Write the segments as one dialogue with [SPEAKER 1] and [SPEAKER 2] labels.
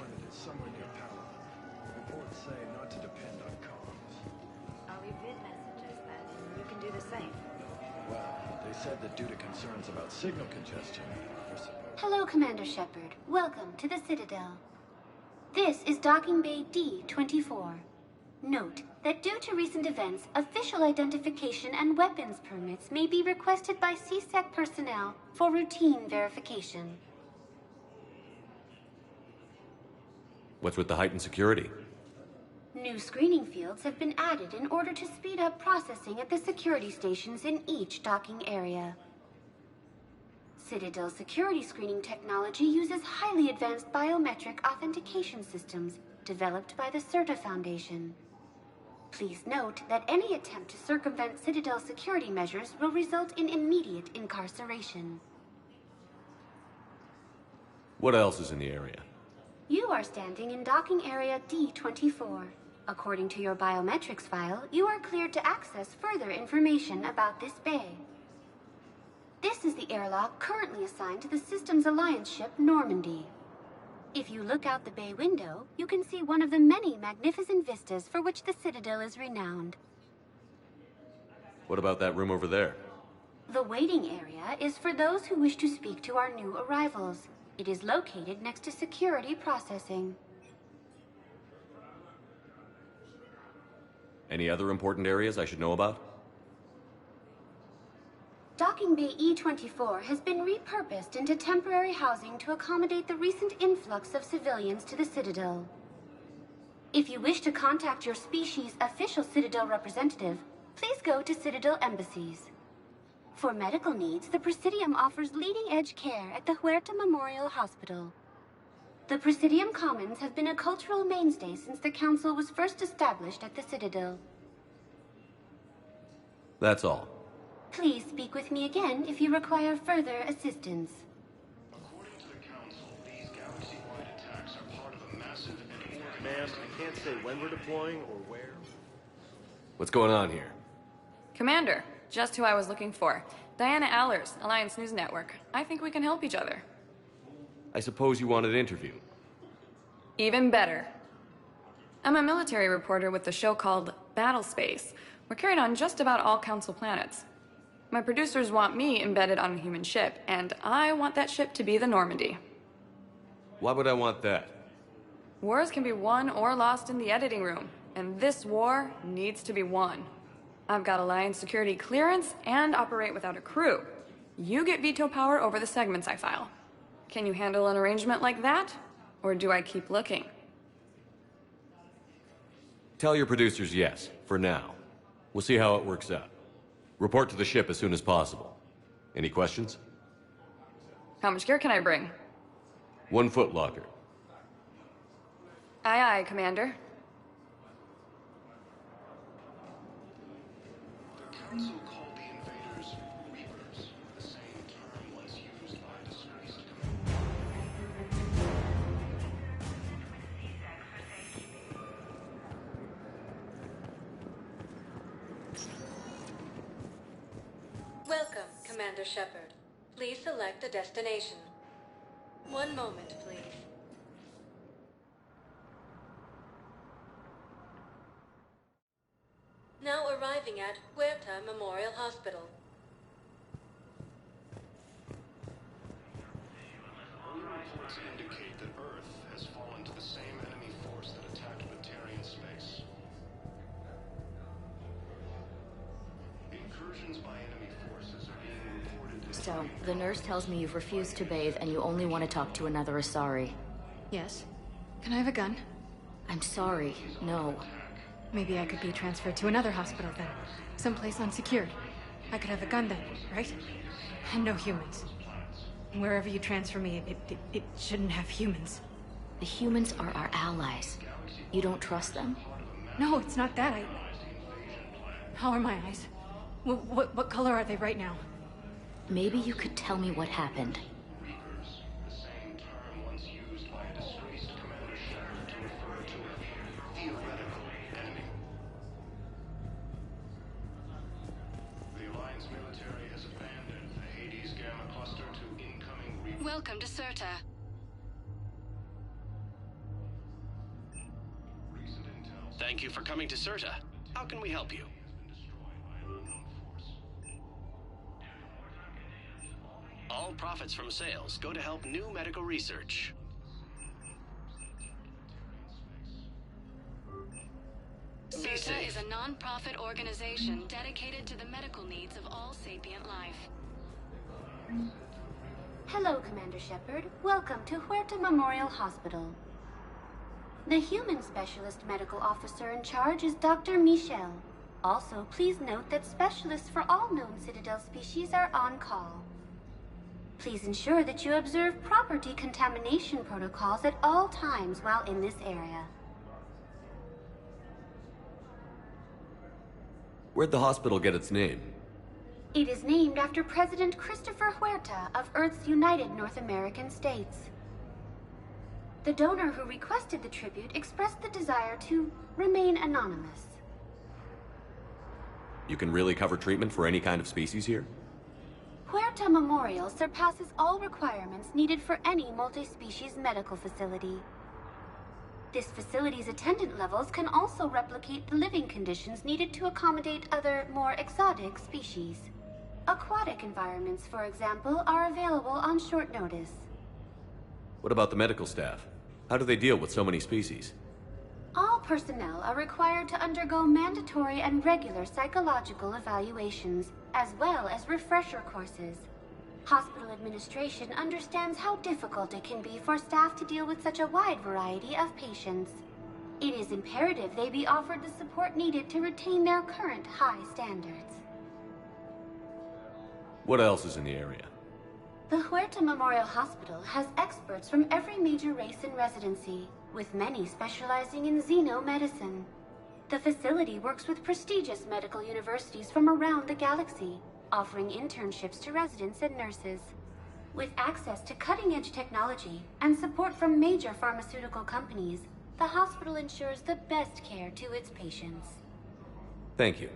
[SPEAKER 1] target is somewhere near power. Reports say not to depend on comms.
[SPEAKER 2] I'll leave vid messages then. You can do the same.
[SPEAKER 1] Well, they said that due to concerns about signal congestion, they're supposed...
[SPEAKER 3] Hello, Commander Shepard. Welcome to the Citadel. This is Docking Bay D-24. Note that due to recent events, official identification and weapons permits may be requested by CSEC personnel for routine verification.
[SPEAKER 4] What's with the heightened security?
[SPEAKER 3] New screening fields have been added in order to speed up processing at the security stations in each docking area. Citadel security screening technology uses highly advanced biometric authentication systems developed by the Huerta Foundation. Please note that any attempt to circumvent Citadel security measures will result in immediate incarceration.
[SPEAKER 4] What else is in the area?
[SPEAKER 3] You are standing in docking area D-24. According to your biometrics file, you are cleared to access further information about this bay. This is the airlock currently assigned to the Systems Alliance ship Normandy. If you look out the bay window, you can see one of the many magnificent vistas for which the Citadel is renowned.
[SPEAKER 4] What about that room over there?
[SPEAKER 3] The waiting area is for those who wish to speak to our new arrivals. It is located next to security processing.
[SPEAKER 4] Any other important areas I should know about?
[SPEAKER 3] Docking Bay E-24 has been repurposed into temporary housing to accommodate the recent influx of civilians to the Citadel. If you wish to contact your species' official Citadel representative, please go to Citadel Embassies. For medical needs, the Presidium offers leading-edge care at the Huerta Memorial Hospital. The Presidium Commons have been a cultural mainstay since the Council was first established at the Citadel.
[SPEAKER 4] That's all.
[SPEAKER 3] Please speak with me again if you require further assistance.
[SPEAKER 1] According to the Council, these galaxy-wide attacks are part of a massive and organized...
[SPEAKER 5] Ma'am, I can't say when we're deploying or where.
[SPEAKER 4] What's going on here?
[SPEAKER 6] Commander, just who I was looking for. Diana Allers, Alliance News Network. I think we can help each other.
[SPEAKER 4] I suppose you wanted an interview.
[SPEAKER 6] Even better. I'm a military reporter with the show called Battle Space. We're carried on just about all Council planets. My producers want me embedded on a human ship, and I want that ship to be the Normandy.
[SPEAKER 4] Why would I want that?
[SPEAKER 6] Wars can be won or lost in the editing room, and this war needs to be won. I've got Alliance security clearance and operate without a crew. You get veto power over the segments I file. Can you handle an arrangement like that? Or do I keep looking?
[SPEAKER 4] Tell your producers yes, for now. We'll see how it works out. Report to the ship as soon as possible. Any questions?
[SPEAKER 6] How much gear can I bring?
[SPEAKER 4] 1 foot locker.
[SPEAKER 6] Aye, aye, Commander.
[SPEAKER 1] The Council called the invaders Reapers, the same term once used by a disgraced
[SPEAKER 7] Welcome, Commander Shepard. Please select a destination. One moment, please. Now arriving at Huerta Memorial Hospital.
[SPEAKER 1] Early reports indicate that Earth has fallen to the same enemy force that attacked Batarian space. Incursions by enemy forces are being reported...
[SPEAKER 8] So, the nurse tells me you've refused to bathe and you only want to talk to another Asari.
[SPEAKER 9] Yes. Can I have a gun?
[SPEAKER 8] I'm sorry, no.
[SPEAKER 9] Maybe I could be transferred to another hospital then. Someplace unsecured. I could have a gun then, right? And no humans. Wherever you transfer me, it shouldn't have humans.
[SPEAKER 8] The humans are our allies. You don't trust them?
[SPEAKER 9] No, it's not that. How are my eyes? What color are they right now?
[SPEAKER 8] Maybe you could tell me what happened.
[SPEAKER 1] Reapers, the same term once used by a disgraced Commander Shepard to refer to a theoretical enemy. The Alliance military has abandoned the Hades Gamma cluster to incoming Reapers.
[SPEAKER 7] Welcome to Huerta.
[SPEAKER 10] Thank you for coming to Certa. How can we help you? All profits from sales go to help new medical research. Be
[SPEAKER 7] Certa
[SPEAKER 10] safe.
[SPEAKER 7] is a non-profit organization dedicated to the medical needs of all sapient life.
[SPEAKER 3] Hello, Commander Shepard. Welcome to Huerta Memorial Hospital. The human specialist medical officer in charge is Dr. Michel. Also, please note that specialists for all known Citadel species are on call. Please ensure that you observe proper decontamination protocols at all times while in this area.
[SPEAKER 4] Where'd the hospital get its name?
[SPEAKER 3] It is named after President Christopher Huerta of Earth's United North American States. The donor who requested the tribute expressed the desire to remain anonymous.
[SPEAKER 4] You can really cover treatment for any kind of species here?
[SPEAKER 3] Huerta Memorial surpasses all requirements needed for any multi-species medical facility. This facility's attendant levels can also replicate the living conditions needed to accommodate other, more exotic species. Aquatic environments, for example, are available on short notice.
[SPEAKER 4] What about the medical staff? How do they deal with so many species?
[SPEAKER 3] All personnel are required to undergo mandatory and regular psychological evaluations, as well as refresher courses. Hospital administration understands how difficult it can be for staff to deal with such a wide variety of patients. It is imperative they be offered the support needed to retain their current high standards.
[SPEAKER 4] What else is in the area?
[SPEAKER 3] The Huerta Memorial Hospital has experts from every major race in residency, with many specializing in xenomedicine. The facility works with prestigious medical universities from around the galaxy, offering internships to residents and nurses. With access to cutting-edge technology and support from major pharmaceutical companies, the hospital ensures the best care to its patients.
[SPEAKER 4] Thank you.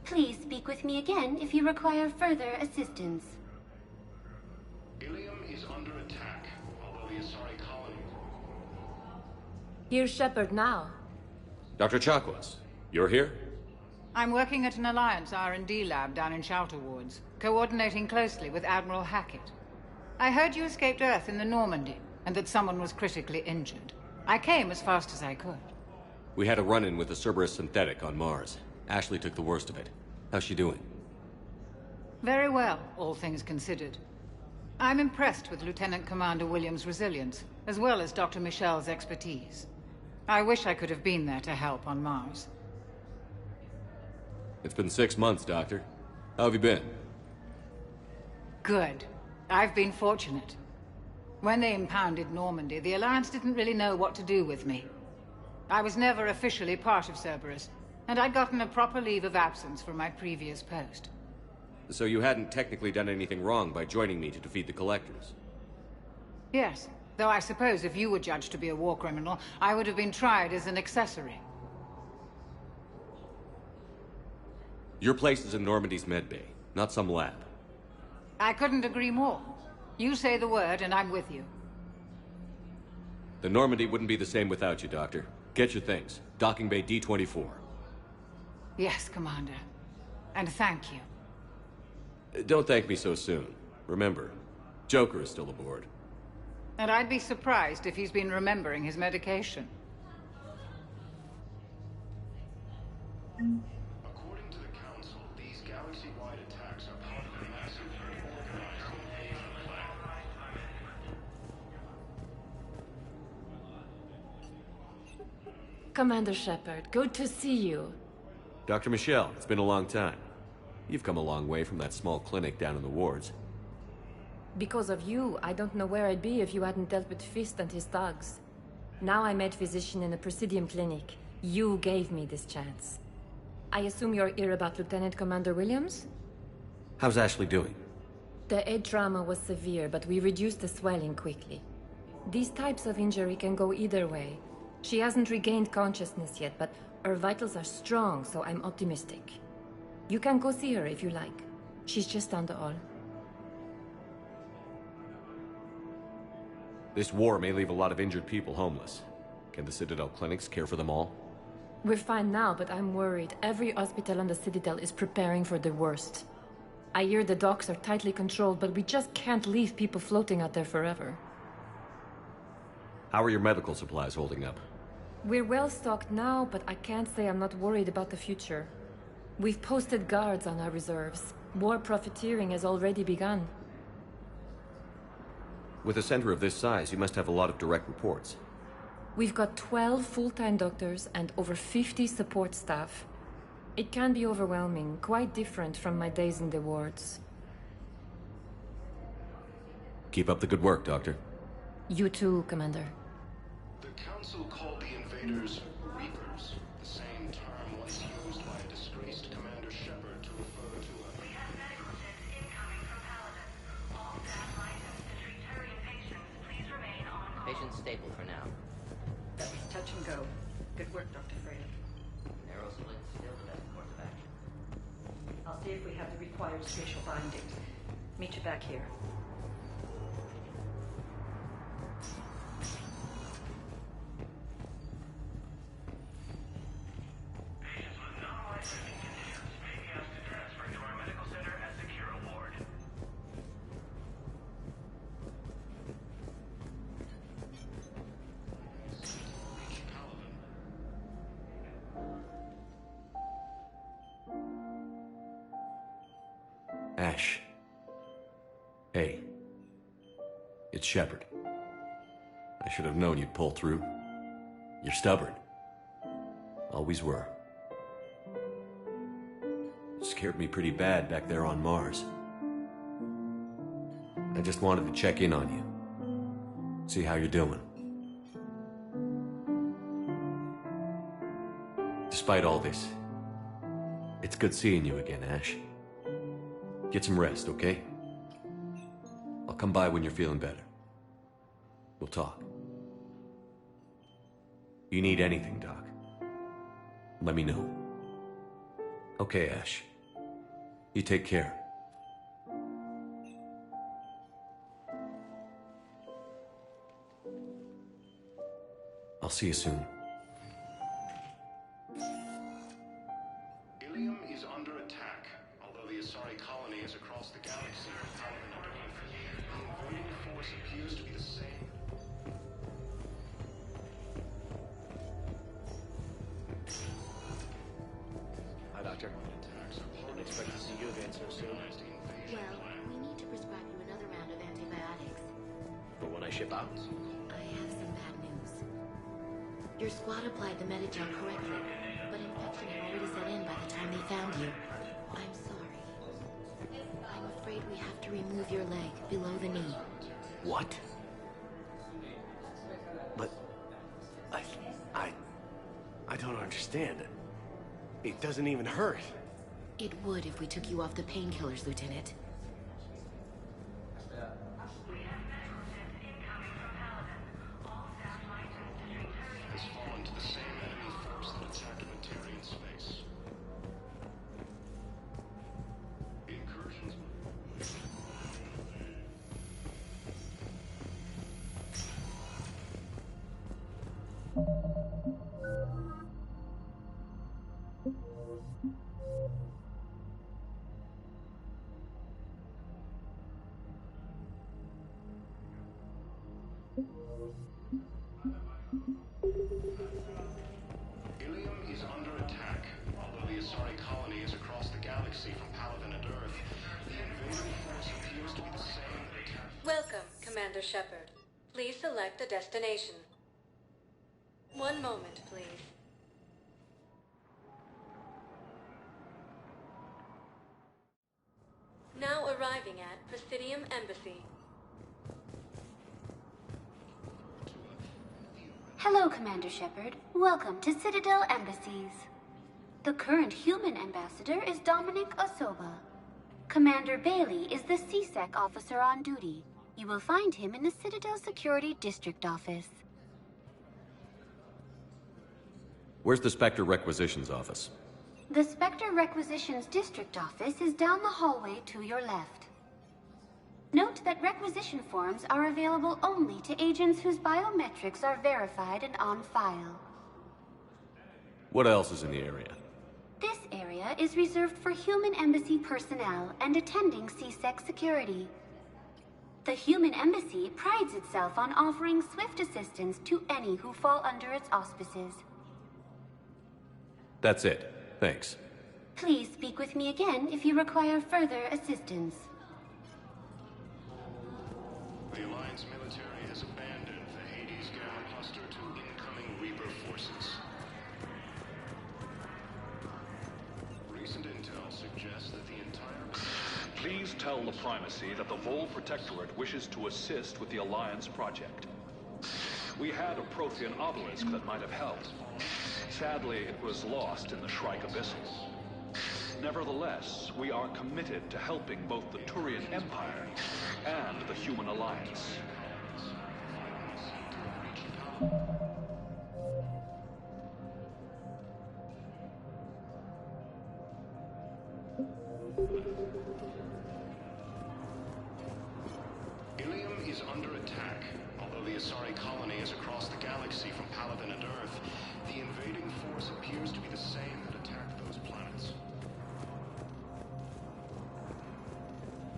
[SPEAKER 3] Please speak with me again if you require further assistance.
[SPEAKER 1] Ilium is under attack, although the Asari colony...
[SPEAKER 11] Here's Shepard now.
[SPEAKER 4] Dr. Chakwas, you're here?
[SPEAKER 12] I'm working at an Alliance R&D lab down in Shelter Wards, coordinating closely with Admiral Hackett. I heard you escaped Earth in the Normandy, and that someone was critically injured. I came as fast as I could.
[SPEAKER 4] We had a run-in with the Cerberus synthetic on Mars. Ashley took the worst of it. How's she doing?
[SPEAKER 12] Very well, all things considered. I'm impressed with Lieutenant Commander Williams' resilience, as well as Dr. Michel's expertise. I wish I could have been there to help on Mars.
[SPEAKER 4] It's been 6 months, Doctor. How have you been?
[SPEAKER 12] Good. I've been fortunate. When they impounded Normandy, the Alliance didn't really know what to do with me. I was never officially part of Cerberus, and I'd gotten a proper leave of absence from my previous post.
[SPEAKER 4] So you hadn't technically done anything wrong by joining me to defeat the Collectors?
[SPEAKER 12] Yes, though I suppose if you were judged to be a war criminal, I would have been tried as an accessory.
[SPEAKER 4] Your place is in Normandy's medbay, not some lab.
[SPEAKER 12] I couldn't agree more. You say the word, and I'm with you.
[SPEAKER 4] The Normandy wouldn't be the same without you, Doctor. Get your things. Docking Bay D-24.
[SPEAKER 12] Yes, Commander. And thank you.
[SPEAKER 4] Don't thank me so soon. Remember, Joker is still aboard.
[SPEAKER 12] And I'd be surprised if he's been remembering his medication.
[SPEAKER 1] According to the Council, these galaxy-wide attacks are part of a massive organized invasion plan.
[SPEAKER 11] Commander Shepard, good to see you.
[SPEAKER 4] Dr. Michel, it's been a long time. You've come a long way from that small clinic down in the wards.
[SPEAKER 11] Because of you, I don't know where I'd be if you hadn't dealt with Fist and his thugs. Now I'm head physician in a Presidium clinic. You gave me this chance. I assume you're here about Lieutenant Commander Williams?
[SPEAKER 4] How's Ashley doing?
[SPEAKER 11] The head trauma was severe, but we reduced the swelling quickly. These types of injury can go either way. She hasn't regained consciousness yet, but her vitals are strong, so I'm optimistic. You can go see her if you like. She's just down the hall.
[SPEAKER 4] This war may leave a lot of injured people homeless. Can the Citadel clinics care for them all?
[SPEAKER 11] We're fine now, but I'm worried. Every hospital on the Citadel is preparing for the worst. I hear the docks are tightly controlled, but we just can't leave people floating out there forever.
[SPEAKER 4] How are your medical supplies holding up?
[SPEAKER 11] We're well stocked now, but I can't say I'm not worried about the future. We've posted guards on our reserves. War profiteering has already begun.
[SPEAKER 4] With a center of this size, you must have a lot of direct reports.
[SPEAKER 11] We've got 12 full-time doctors and over 50 support staff. It can be overwhelming, quite different from my days in the wards.
[SPEAKER 4] Keep up the good work, Doctor.
[SPEAKER 11] You too, Commander.
[SPEAKER 1] The Council called the invaders Reapers, the same term once used by a disgraced Commander Shepard to refer to a... We have negligence incoming from Paladin. All staff licensed to treat Turian patients, please remain on call.
[SPEAKER 13] Patient's stable for now.
[SPEAKER 14] That was touch and go. Good work, Dr. Vega.
[SPEAKER 13] Narrow split, still the best course of action.
[SPEAKER 14] I'll see if we have the required spatial binding. Meet you back here.
[SPEAKER 1] Patients with non-life-threatening conditions may be asked to transfer to our medical center as secure ward.
[SPEAKER 4] Ash. Hey. It's Shepard. I should have known you'd pull through. You're stubborn. Always were. Scared me pretty bad back there on Mars. I just wanted to check in on you. See how you're doing. Despite all this, it's good seeing you again, Ash. Get some rest, okay? I'll come by when you're feeling better. We'll talk. You need anything, Doc, let me know. Okay, Ash. You take care. I'll see you soon.
[SPEAKER 1] Ilium is under attack. Although the Asari colony is across the galaxy from Paladin underneath, the invading force appears to be the same.
[SPEAKER 5] Hi, Doctor. Didn't expect to see you again so soon.
[SPEAKER 8] Well, we need to prescribe you another round of antibiotics.
[SPEAKER 5] But when I ship out?
[SPEAKER 8] I have some bad news. Your squad applied the Medi-gel correctly, but infection had already set in by the time they found you. I'm sorry. I'm afraid we have to remove your leg below the knee.
[SPEAKER 5] What? But... I don't understand. It doesn't even hurt.
[SPEAKER 8] It would if we took you off the painkillers, Lieutenant.
[SPEAKER 1] Has fallen to the same enemy force that attacked Materian space. Incursions. Ilium is under attack. Although the Asari colony is across the galaxy from Paladin and Earth, the invading force appears to be the same that attacked...
[SPEAKER 7] Welcome, Commander Shepard. Please select a destination. One moment, please. Now arriving at Presidium Embassy.
[SPEAKER 3] Hello, Commander Shepard. Welcome to Citadel Embassies. The current human ambassador is Dominic Osoba. Commander Bailey is the CSEC officer on duty. You will find him in the Citadel Security District Office.
[SPEAKER 4] Where's the Spectre Requisitions Office?
[SPEAKER 3] The Spectre Requisitions District Office is down the hallway to your left. Note that requisition forms are available only to agents whose biometrics are verified and on file.
[SPEAKER 4] What else is in the area?
[SPEAKER 3] This area is reserved for human embassy personnel and attending CSEC security. The human embassy prides itself on offering swift assistance to any who fall under its auspices.
[SPEAKER 4] That's it. Thanks.
[SPEAKER 3] Please speak with me again if you require further assistance.
[SPEAKER 1] The Alliance military has abandoned the Hades Gamma cluster to incoming Reaper forces. Recent intel suggests that the entire...
[SPEAKER 15] Please tell the Primacy that the Vol Protectorate wishes to assist with the Alliance project. We had a Prothean obelisk that might have helped. Sadly, it was lost in the Shrike Abysses. Nevertheless, we are committed to helping both the Turian Empire and the Human Alliance.
[SPEAKER 1] Ilium is under attack. Although the Asari colony is across the galaxy from Paladin and Earth, the invading force appears to be the same that attacked those planets.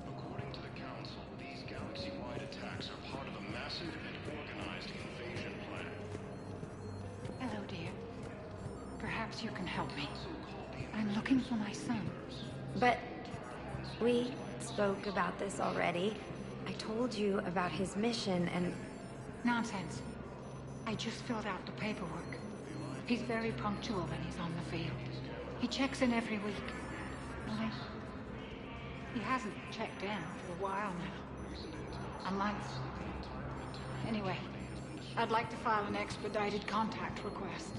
[SPEAKER 1] According to the Council, these galaxy-wide attacks are part of a massive and organized invasion plan.
[SPEAKER 12] Hello, dear. Perhaps you can help me. I'm looking for my son.
[SPEAKER 2] But we spoke about this already. I told you about his mission and...
[SPEAKER 12] Nonsense. I just filled out the paperwork. He's very punctual when he's on the field. He checks in every week. Well, he hasn't checked in for a while now. A month. Anyway, I'd like to file an expedited contact request.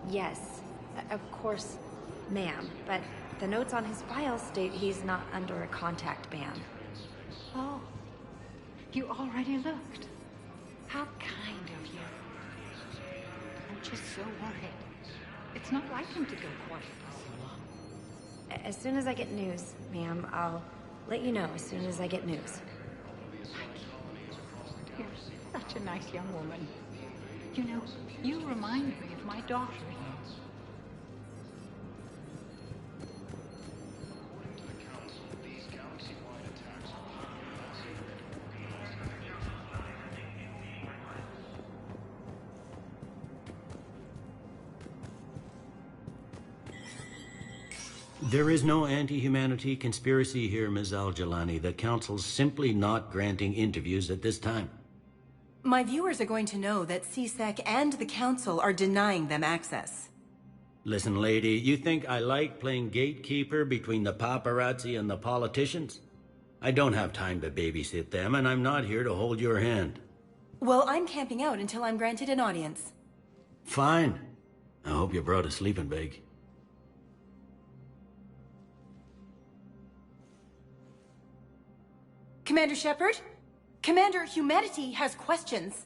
[SPEAKER 2] Yes, of course, ma'am. But the notes on his file state he's not under a contact ban.
[SPEAKER 12] Oh, you already looked. How kind of you. I'm just so worried. It's not like him to go quiet for so long.
[SPEAKER 2] As soon as I get news, ma'am, I'll let you know as soon as I get news.
[SPEAKER 12] You're such a nice young woman. You know, you remind me of my daughter.
[SPEAKER 16] There is no anti-humanity conspiracy here, Ms. Al-Jalani. The Council's simply not granting interviews at this time.
[SPEAKER 17] My viewers are going to know that CSEC and the Council are denying them access.
[SPEAKER 16] Listen, lady, you think I like playing gatekeeper between the paparazzi and the politicians? I don't have time to babysit them, and I'm not here to hold your hand.
[SPEAKER 17] Well, I'm camping out until I'm granted an audience.
[SPEAKER 16] Fine. I hope you brought a sleeping bag.
[SPEAKER 17] Commander Shepard? Commander, humanity has questions.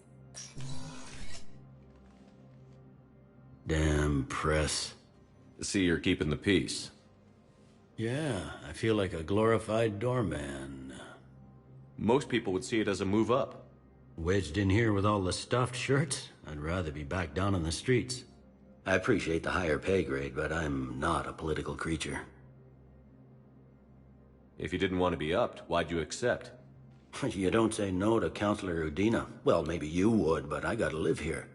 [SPEAKER 16] Damn press.
[SPEAKER 4] See, you're keeping the peace.
[SPEAKER 16] Yeah, I feel like a glorified doorman.
[SPEAKER 4] Most people would see it as a move up.
[SPEAKER 16] Wedged in here with all the stuffed shirts? I'd rather be back down on the streets. I appreciate the higher pay grade, but I'm not a political creature.
[SPEAKER 4] If you didn't want to be upped, why'd you accept?
[SPEAKER 16] You don't say no to Counselor Udina. Well, maybe you would, but I gotta live here.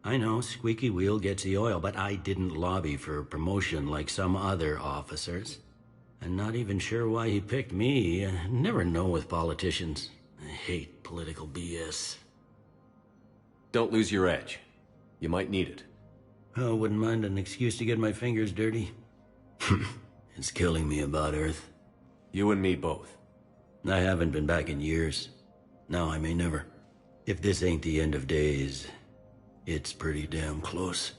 [SPEAKER 16] I know, squeaky wheel gets the oil, but I didn't lobby for promotion like some other officers. I'm not even sure why he picked me. I never know with politicians. I hate political BS.
[SPEAKER 4] Don't lose your edge. You might need it.
[SPEAKER 16] Oh, wouldn't mind an excuse to get my fingers dirty. It's killing me about Earth.
[SPEAKER 4] You and me both.
[SPEAKER 16] I haven't been back in years. Now I may never. If this ain't the end of days, it's pretty damn close.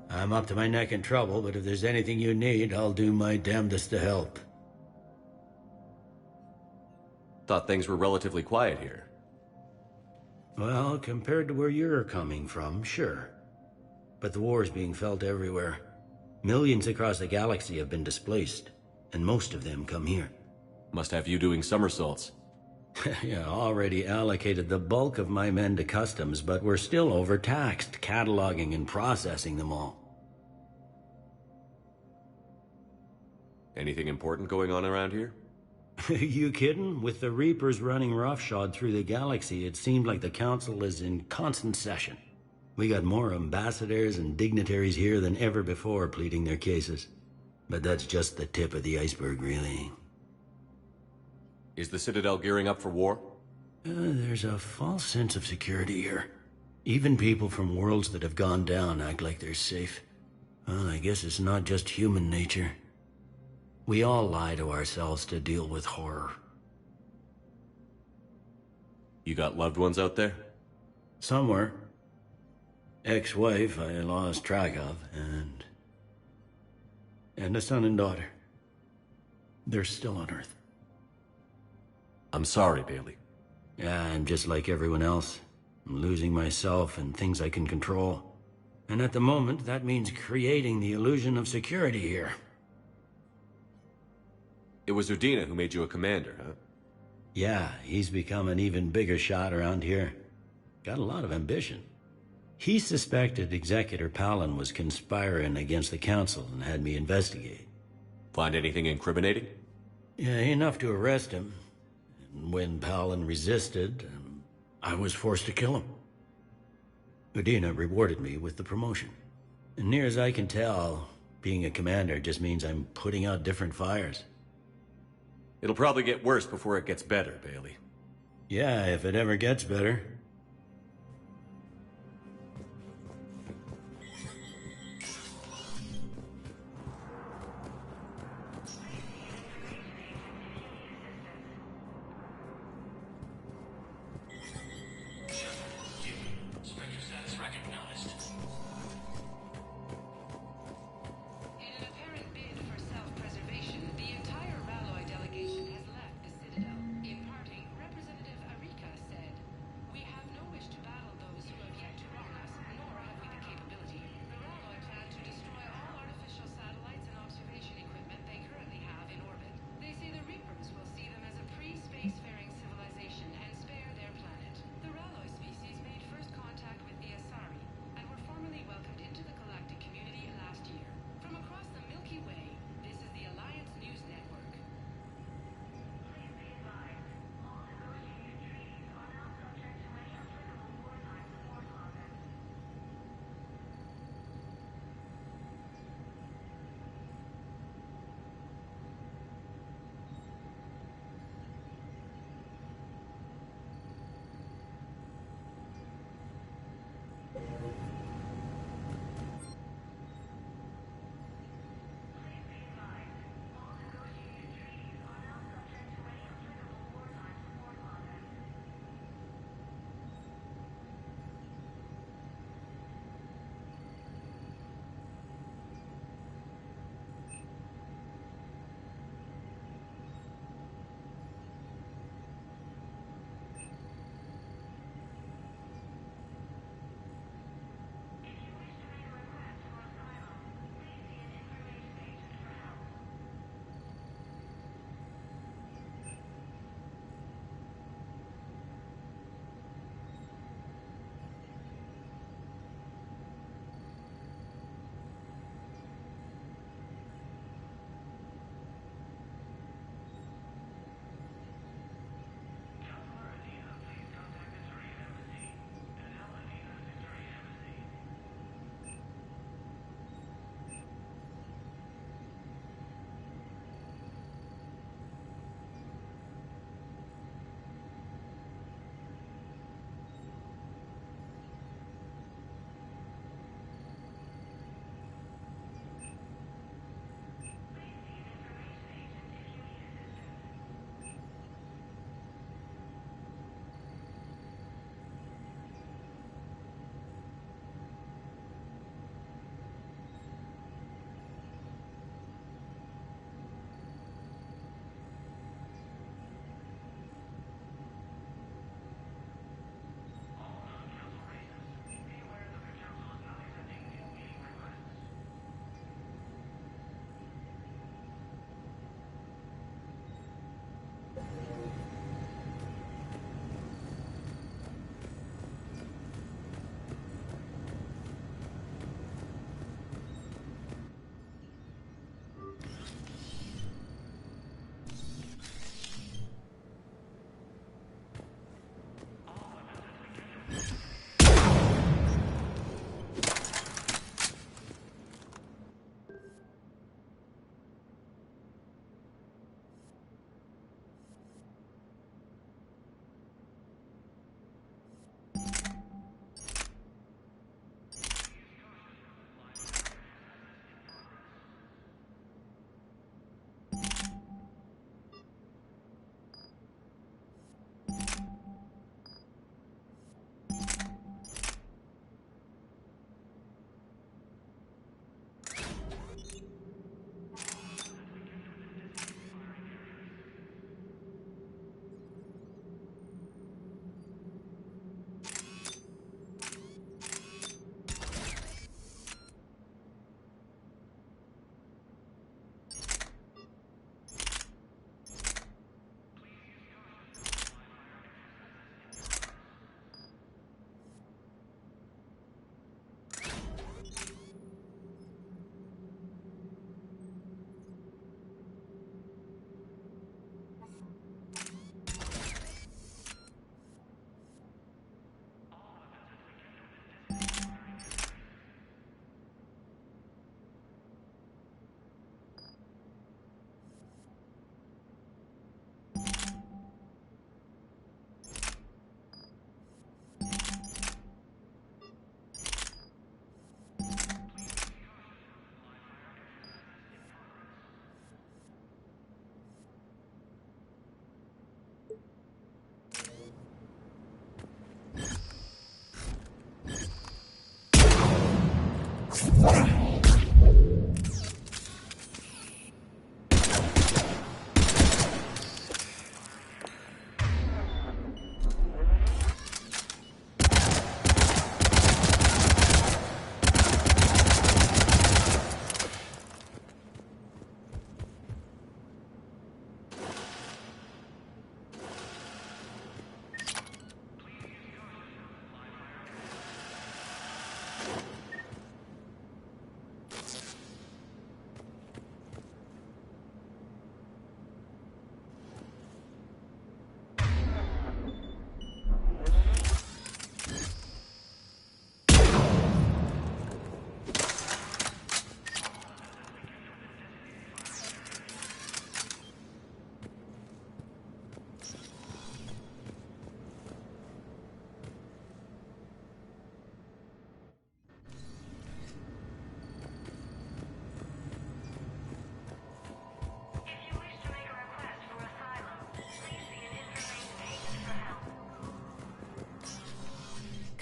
[SPEAKER 16] I'm up to my neck in trouble, but if there's anything you need, I'll do my damnedest to help.
[SPEAKER 4] Thought things were relatively quiet here.
[SPEAKER 16] Well, compared to where you're coming from, sure. But the war's being felt everywhere. Millions across the galaxy have been displaced, and most of them come here.
[SPEAKER 4] Must have you doing somersaults.
[SPEAKER 16] Yeah, already allocated the bulk of my men to customs, but we're still overtaxed, cataloging and processing them all.
[SPEAKER 4] Anything important going on around here?
[SPEAKER 16] You kidding? With the Reapers running roughshod through the galaxy, it seemed like the Council is in constant session. We got more ambassadors and dignitaries here than ever before pleading their cases. But that's just the tip of the iceberg, really.
[SPEAKER 4] Is the Citadel gearing up for war?
[SPEAKER 16] There's a false sense of security here. Even people from worlds that have gone down act like they're safe. Well, I guess it's not just human nature. We all lie to ourselves to deal with horror.
[SPEAKER 4] You got loved ones out there?
[SPEAKER 16] Somewhere. Ex-wife I lost track of, and a son and daughter. They're still on Earth.
[SPEAKER 4] I'm sorry, Bailey.
[SPEAKER 16] Yeah, I'm just like everyone else. I'm losing myself and things I can control. And at the moment, that means creating the illusion of security here.
[SPEAKER 4] It was Udina who made you a commander, huh?
[SPEAKER 16] Yeah, he's become an even bigger shot around here. Got a lot of ambition. He suspected Executor Palin was conspiring against the Council and had me investigate.
[SPEAKER 4] Find anything incriminating?
[SPEAKER 16] Yeah, enough to arrest him. And when Palin resisted, I was forced to kill him. Udina rewarded me with the promotion. And near as I can tell, being a commander just means I'm putting out different fires.
[SPEAKER 4] It'll probably get worse before it gets better, Bailey.
[SPEAKER 16] Yeah, if it ever gets better.
[SPEAKER 18] We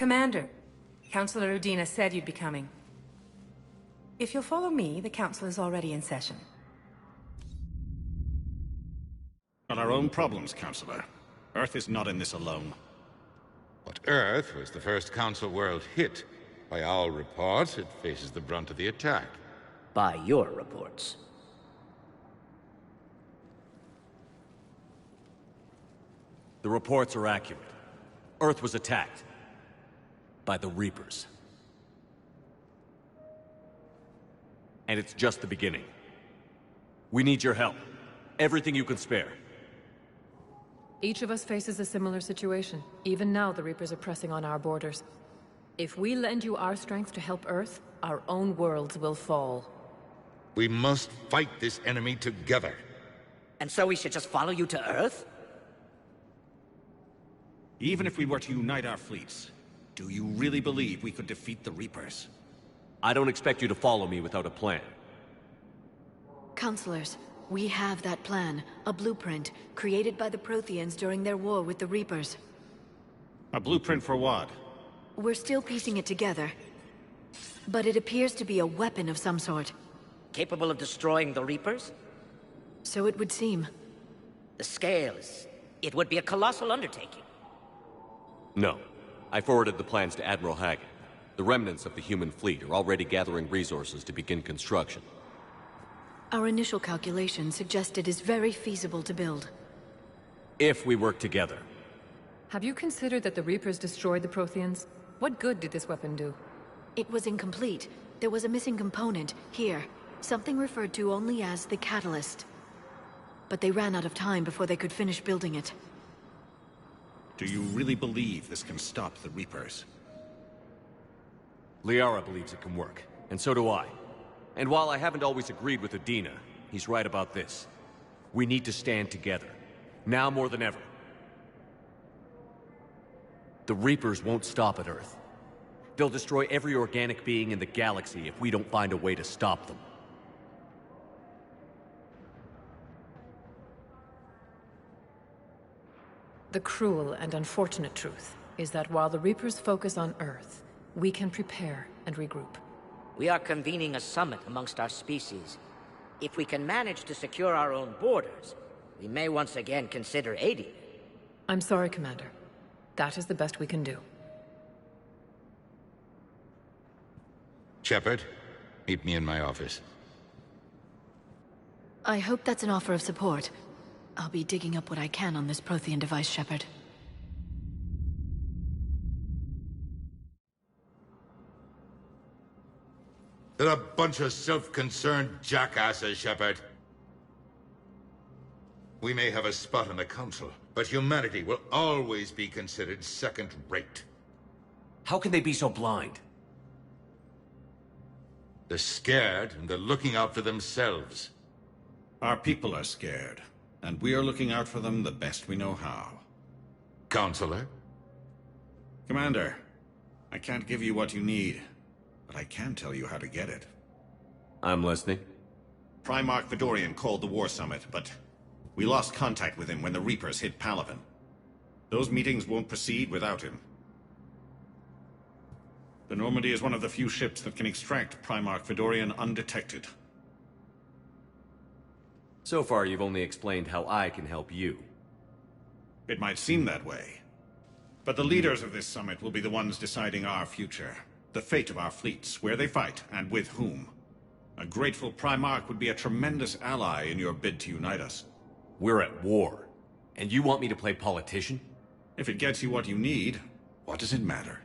[SPEAKER 18] Commander, Councilor Udina said you'd be coming. If you'll follow me, the council is already in session.
[SPEAKER 19] Got our own problems, Counselor. Earth is not in this alone.
[SPEAKER 20] But Earth was the first Council world hit. By all reports, it faces the brunt of the attack.
[SPEAKER 21] By your reports.
[SPEAKER 4] The reports are accurate. Earth was attacked. By the Reapers. And it's just the beginning. We need your help. Everything you can spare.
[SPEAKER 11] Each of us faces a similar situation. Even now, the Reapers are pressing on our borders. If we lend you our strength to help Earth, our own worlds will fall.
[SPEAKER 20] We must fight this enemy together.
[SPEAKER 21] And so we should just follow you to Earth?
[SPEAKER 19] Even if we were to unite our fleets, do you really believe we could defeat the Reapers?
[SPEAKER 4] I don't expect you to follow me without a plan.
[SPEAKER 8] Counselors, we have that plan. A blueprint, created by the Protheans during their war with the Reapers.
[SPEAKER 19] A blueprint for what?
[SPEAKER 8] We're still piecing it together. But it appears to be a weapon of some sort.
[SPEAKER 21] Capable of destroying the Reapers?
[SPEAKER 8] So it would seem.
[SPEAKER 21] The scale is... it would be a colossal undertaking.
[SPEAKER 4] No. I forwarded the plans to Admiral Hagen. The remnants of the human fleet are already gathering resources to begin construction.
[SPEAKER 8] Our initial calculations suggest it is very feasible to build.
[SPEAKER 4] If we work together.
[SPEAKER 11] Have you considered that the Reapers destroyed the Protheans? What good did this weapon do?
[SPEAKER 8] It was incomplete. There was a missing component, here. Something referred to only as the catalyst. But they ran out of time before they could finish building it.
[SPEAKER 19] Do you really believe this can stop the Reapers?
[SPEAKER 4] Liara believes it can work, and so do I. And while I haven't always agreed with Udina, he's right about this. We need to stand together. Now more than ever. The Reapers won't stop at Earth. They'll destroy every organic being in the galaxy if we don't find a way to stop them.
[SPEAKER 11] The cruel and unfortunate truth is that while the Reapers focus on Earth, we can prepare and regroup.
[SPEAKER 21] We are convening a summit amongst our species. If we can manage to secure our own borders, we may once again consider aiding.
[SPEAKER 11] I'm sorry, Commander. That is the best we can do.
[SPEAKER 20] Shepard, meet me in my office.
[SPEAKER 8] I hope that's an offer of support. I'll be digging up what I can on this Prothean device, Shepard.
[SPEAKER 20] They're a bunch of self-concerned jackasses, Shepard. We may have a spot in the Council, but humanity will always be considered second-rate.
[SPEAKER 4] How can they be so blind?
[SPEAKER 20] They're scared, and they're looking out for themselves.
[SPEAKER 19] Our people are scared, and we are looking out for them the best we know how.
[SPEAKER 20] Counselor?
[SPEAKER 19] Commander, I can't give you what you need, but I can tell you how to get it.
[SPEAKER 4] I'm listening.
[SPEAKER 19] Primarch Fedorian called the War Summit, but we lost contact with him when the Reapers hit Palaven. Those meetings won't proceed without him. The Normandy is one of the few ships that can extract Primarch Fedorian undetected.
[SPEAKER 4] So far, you've only explained how I can help you.
[SPEAKER 19] It might seem that way. But the leaders of this summit will be the ones deciding our future. The fate of our fleets, where they fight, and with whom. A grateful Primarch would be a tremendous ally in your bid to unite us.
[SPEAKER 4] We're at war. And you want me to play politician?
[SPEAKER 19] If it gets you what you need, what does it matter?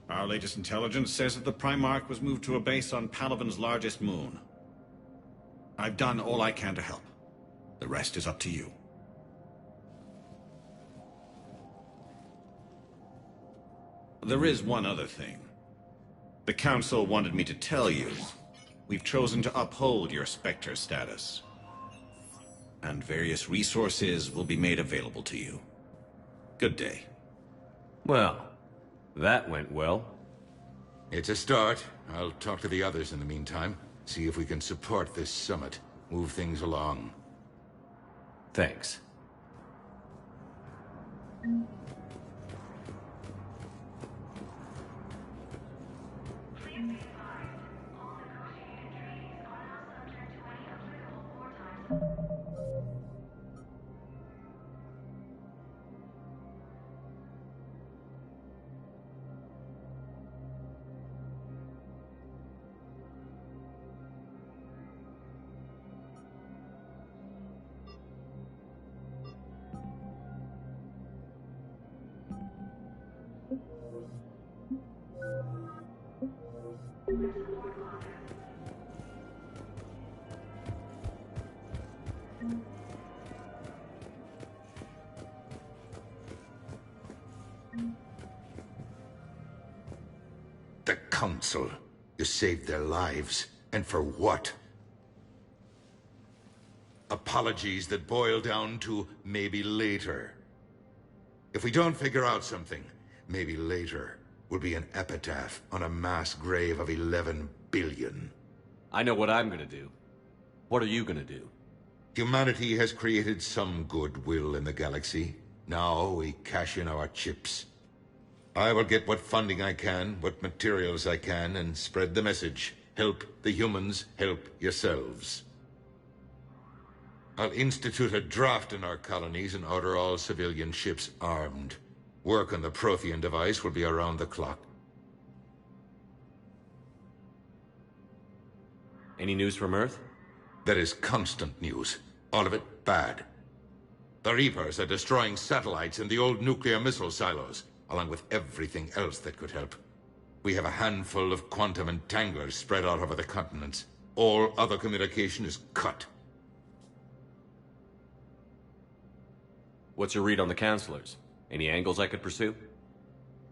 [SPEAKER 19] Our latest intelligence says that the Primarch was moved to a base on Palaven's largest moon. I've done all I can to help. The rest is up to you. There is one other thing. The Council wanted me to tell you. We've chosen to uphold your Spectre status. And various resources will be made available to you. Good day.
[SPEAKER 4] Well, that went well.
[SPEAKER 20] It's a start. I'll talk to the others in the meantime. See if we can support this summit. Move things along.
[SPEAKER 4] Thanks.
[SPEAKER 20] Council. You saved their lives. And for what? Apologies that boil down to maybe later. If we don't figure out something, maybe later will be an epitaph on a mass grave of 11 billion.
[SPEAKER 4] I know what I'm gonna do. What are you gonna do?
[SPEAKER 20] Humanity has created some goodwill in the galaxy. Now we cash in our chips. I will get what funding I can, what materials I can, and spread the message. Help the humans, help yourselves. I'll institute a draft in our colonies and order all civilian ships armed. Work on the Prothean device will be around the clock.
[SPEAKER 4] Any news from Earth?
[SPEAKER 20] There is constant news. All of it bad. The Reapers are destroying satellites and the old nuclear missile silos, along with everything else that could help. We have a handful of quantum entanglers spread out over the continents. All other communication is cut.
[SPEAKER 4] What's your read on the counselors? Any angles I could pursue?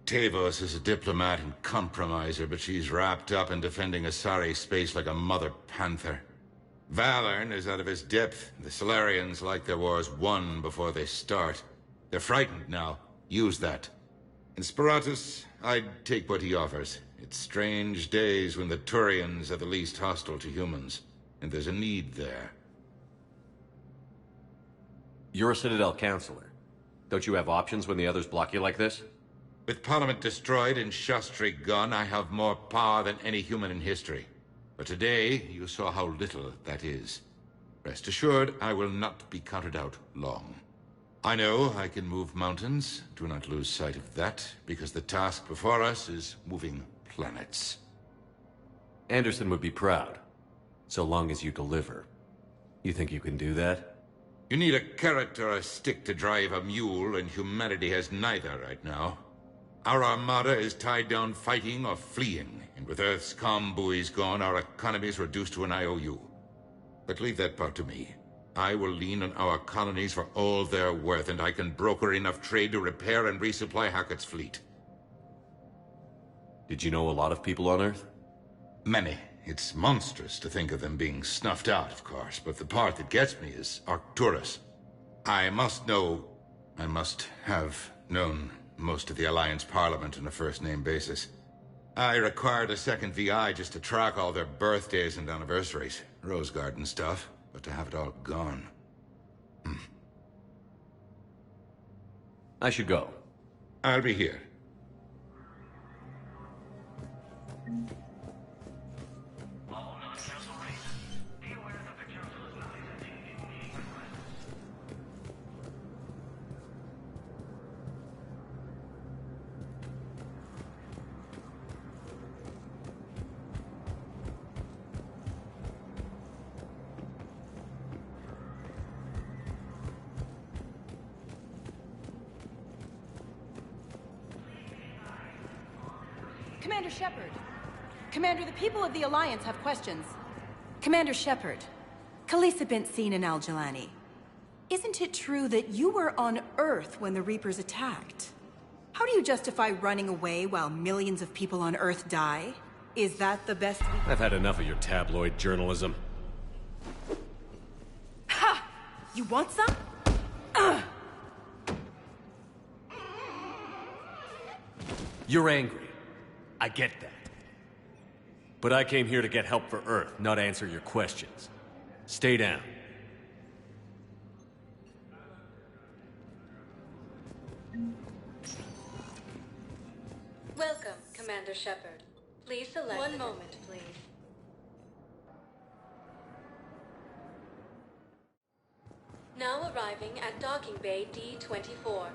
[SPEAKER 20] Tavos is a diplomat and compromiser, but she's wrapped up in defending Asari space like a mother panther. Valorn is out of his depth. The Solarians like their wars won before they start. They're frightened now. Use that. In Sparatus, I'd take what he offers. It's strange days when the Turians are the least hostile to humans, and there's a need there.
[SPEAKER 4] You're a Citadel counselor. Don't you have options when the others block you like this?
[SPEAKER 20] With Parliament destroyed and Shastri gone, I have more power than any human in history. But today, you saw how little that is. Rest assured, I will not be counted out long. I know I can move mountains. Do not lose sight of that, because the task before us is moving planets.
[SPEAKER 4] Anderson would be proud, so long as you deliver. You think you can do that?
[SPEAKER 20] You need a carrot or a stick to drive a mule, and humanity has neither right now. Our armada is tied down fighting or fleeing, and with Earth's comm buoys gone, our economy is reduced to an IOU. But leave that part to me. I will lean on our colonies for all they're worth, and I can broker enough trade to repair and resupply Hackett's fleet.
[SPEAKER 4] Did you know a lot of people on Earth?
[SPEAKER 20] Many. It's monstrous to think of them being snuffed out, of course, but the part that gets me is Arcturus. I must have known most of the Alliance Parliament on a first-name basis. I required a second VI just to track all their birthdays and anniversaries. Rose Garden stuff, but to have it all gone.
[SPEAKER 4] I should go.
[SPEAKER 20] I'll be here.
[SPEAKER 17] Commander Shepard. Commander, the people of the Alliance have questions. Commander Shepard, Khaleesi bint seen in Al-Jalani. Isn't it true that you were on Earth when the Reapers attacked? How do you justify running away while millions of people on Earth die? Is that the best we...
[SPEAKER 4] I've had enough of your tabloid journalism.
[SPEAKER 17] Ha! You want some?
[SPEAKER 4] You're angry. I get that. But I came here to get help for Earth, not answer your questions. Stay down.
[SPEAKER 7] Welcome, Commander Shepard. Please select... One moment, please. Now arriving at Docking Bay D-24.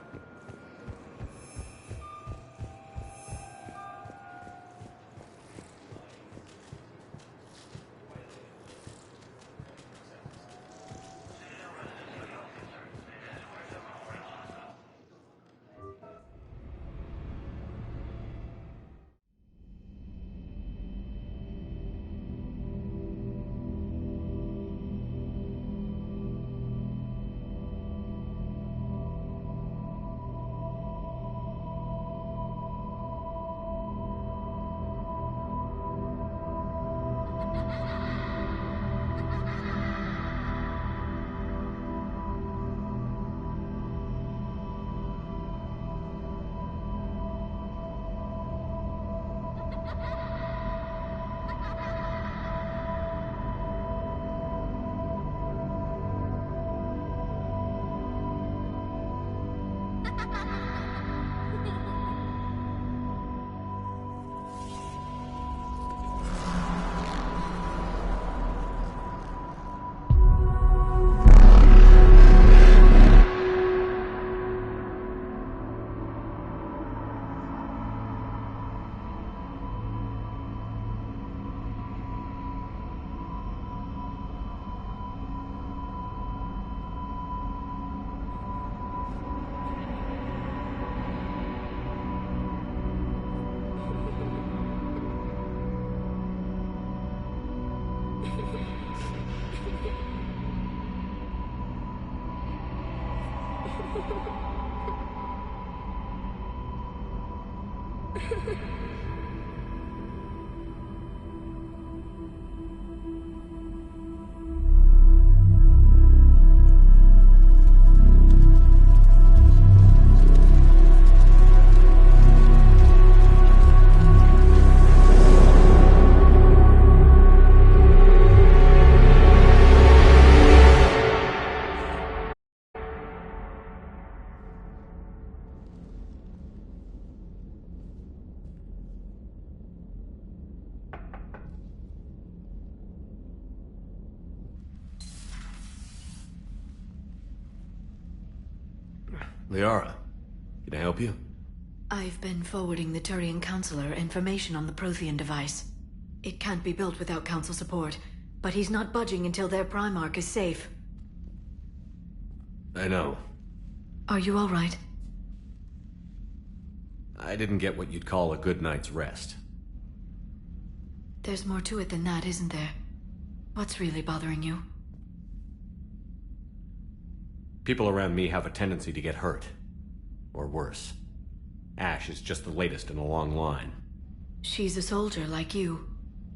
[SPEAKER 4] Liara, can I help you?
[SPEAKER 17] I've been forwarding the Turian Counselor information on the Prothean device. It can't be built without Council support, but he's not budging until their Primarch is safe.
[SPEAKER 4] I know.
[SPEAKER 17] Are you all right?
[SPEAKER 4] I didn't get what you'd call a good night's rest.
[SPEAKER 17] There's more to it than that, isn't there? What's really bothering you?
[SPEAKER 4] People around me have a tendency to get hurt. Or worse. Ash is just the latest in a long line.
[SPEAKER 17] She's a soldier like you.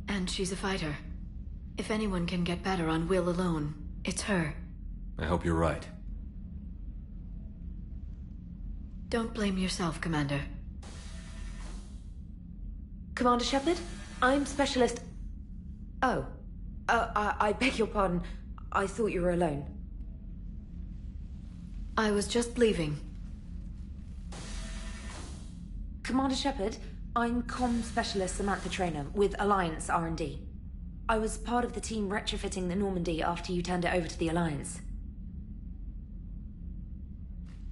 [SPEAKER 17] And she's a fighter. If anyone can get better on will alone, it's her.
[SPEAKER 4] I hope you're right.
[SPEAKER 17] Don't blame yourself, Commander.
[SPEAKER 2] Commander Shepard? I'm Specialist... Oh. I beg your pardon. I thought you were alone.
[SPEAKER 17] I was just leaving.
[SPEAKER 2] Commander Shepard, I'm Comm Specialist Samantha Traynor with Alliance R&D. I was part of the team retrofitting the Normandy after you turned it over to the Alliance.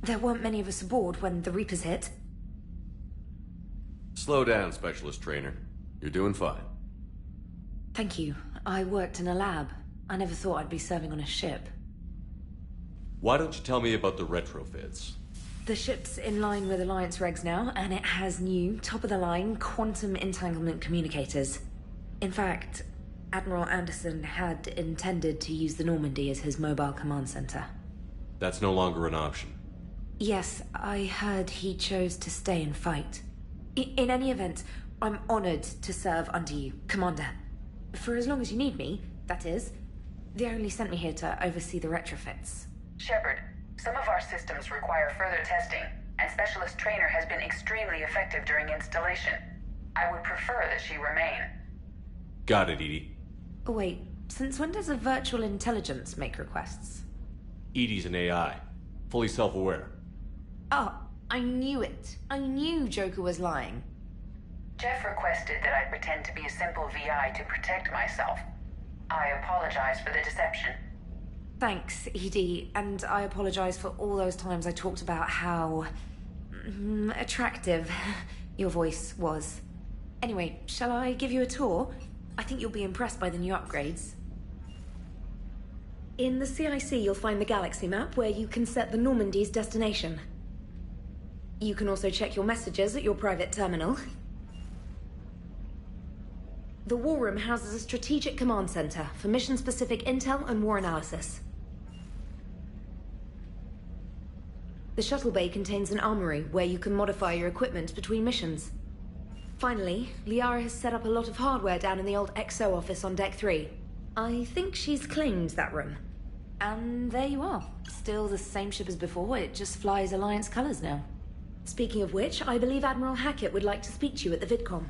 [SPEAKER 2] There weren't many of us aboard when the Reapers hit.
[SPEAKER 4] Slow down, Specialist Trainer. You're doing fine.
[SPEAKER 2] Thank you. I worked in a lab. I never thought I'd be serving on a ship.
[SPEAKER 4] Why don't you tell me about the retrofits?
[SPEAKER 2] The ship's in line with Alliance regs now, and it has new, top-of-the-line, quantum entanglement communicators. In fact, Admiral Anderson had intended to use the Normandy as his mobile command center.
[SPEAKER 4] That's no longer an option.
[SPEAKER 2] Yes, I heard he chose to stay and fight. In any event, I'm honored to serve under you, Commander. For as long as you need me, that is. They only sent me here to oversee the retrofits.
[SPEAKER 6] Shepard, some of our systems require further testing, and Specialist Trainer has been extremely effective during installation. I would prefer that she remain.
[SPEAKER 4] Got it, Edie.
[SPEAKER 2] Oh, wait, since when does a virtual intelligence make requests?
[SPEAKER 4] Edie's an AI, fully self-aware.
[SPEAKER 2] Oh, I knew it. I knew Joker was lying.
[SPEAKER 6] Jeff requested that I pretend to be a simple VI to protect myself. I apologize for the deception.
[SPEAKER 2] Thanks, Edie, and I apologize for all those times I talked about how... attractive your voice was. Anyway, shall I give you a tour? I think you'll be impressed by the new upgrades. In the CIC, you'll find the galaxy map where you can set the Normandy's destination. You can also check your messages at your private terminal. The War Room houses a strategic command center for mission-specific intel and war analysis. The shuttle bay contains an armory where you can modify your equipment between missions. Finally, Liara has set up a lot of hardware down in the old XO office on Deck 3. I think she's claimed that room. And there you are. Still the same ship as before, it just flies Alliance colors now. Speaking of which, I believe Admiral Hackett would like to speak to you at the VidCom.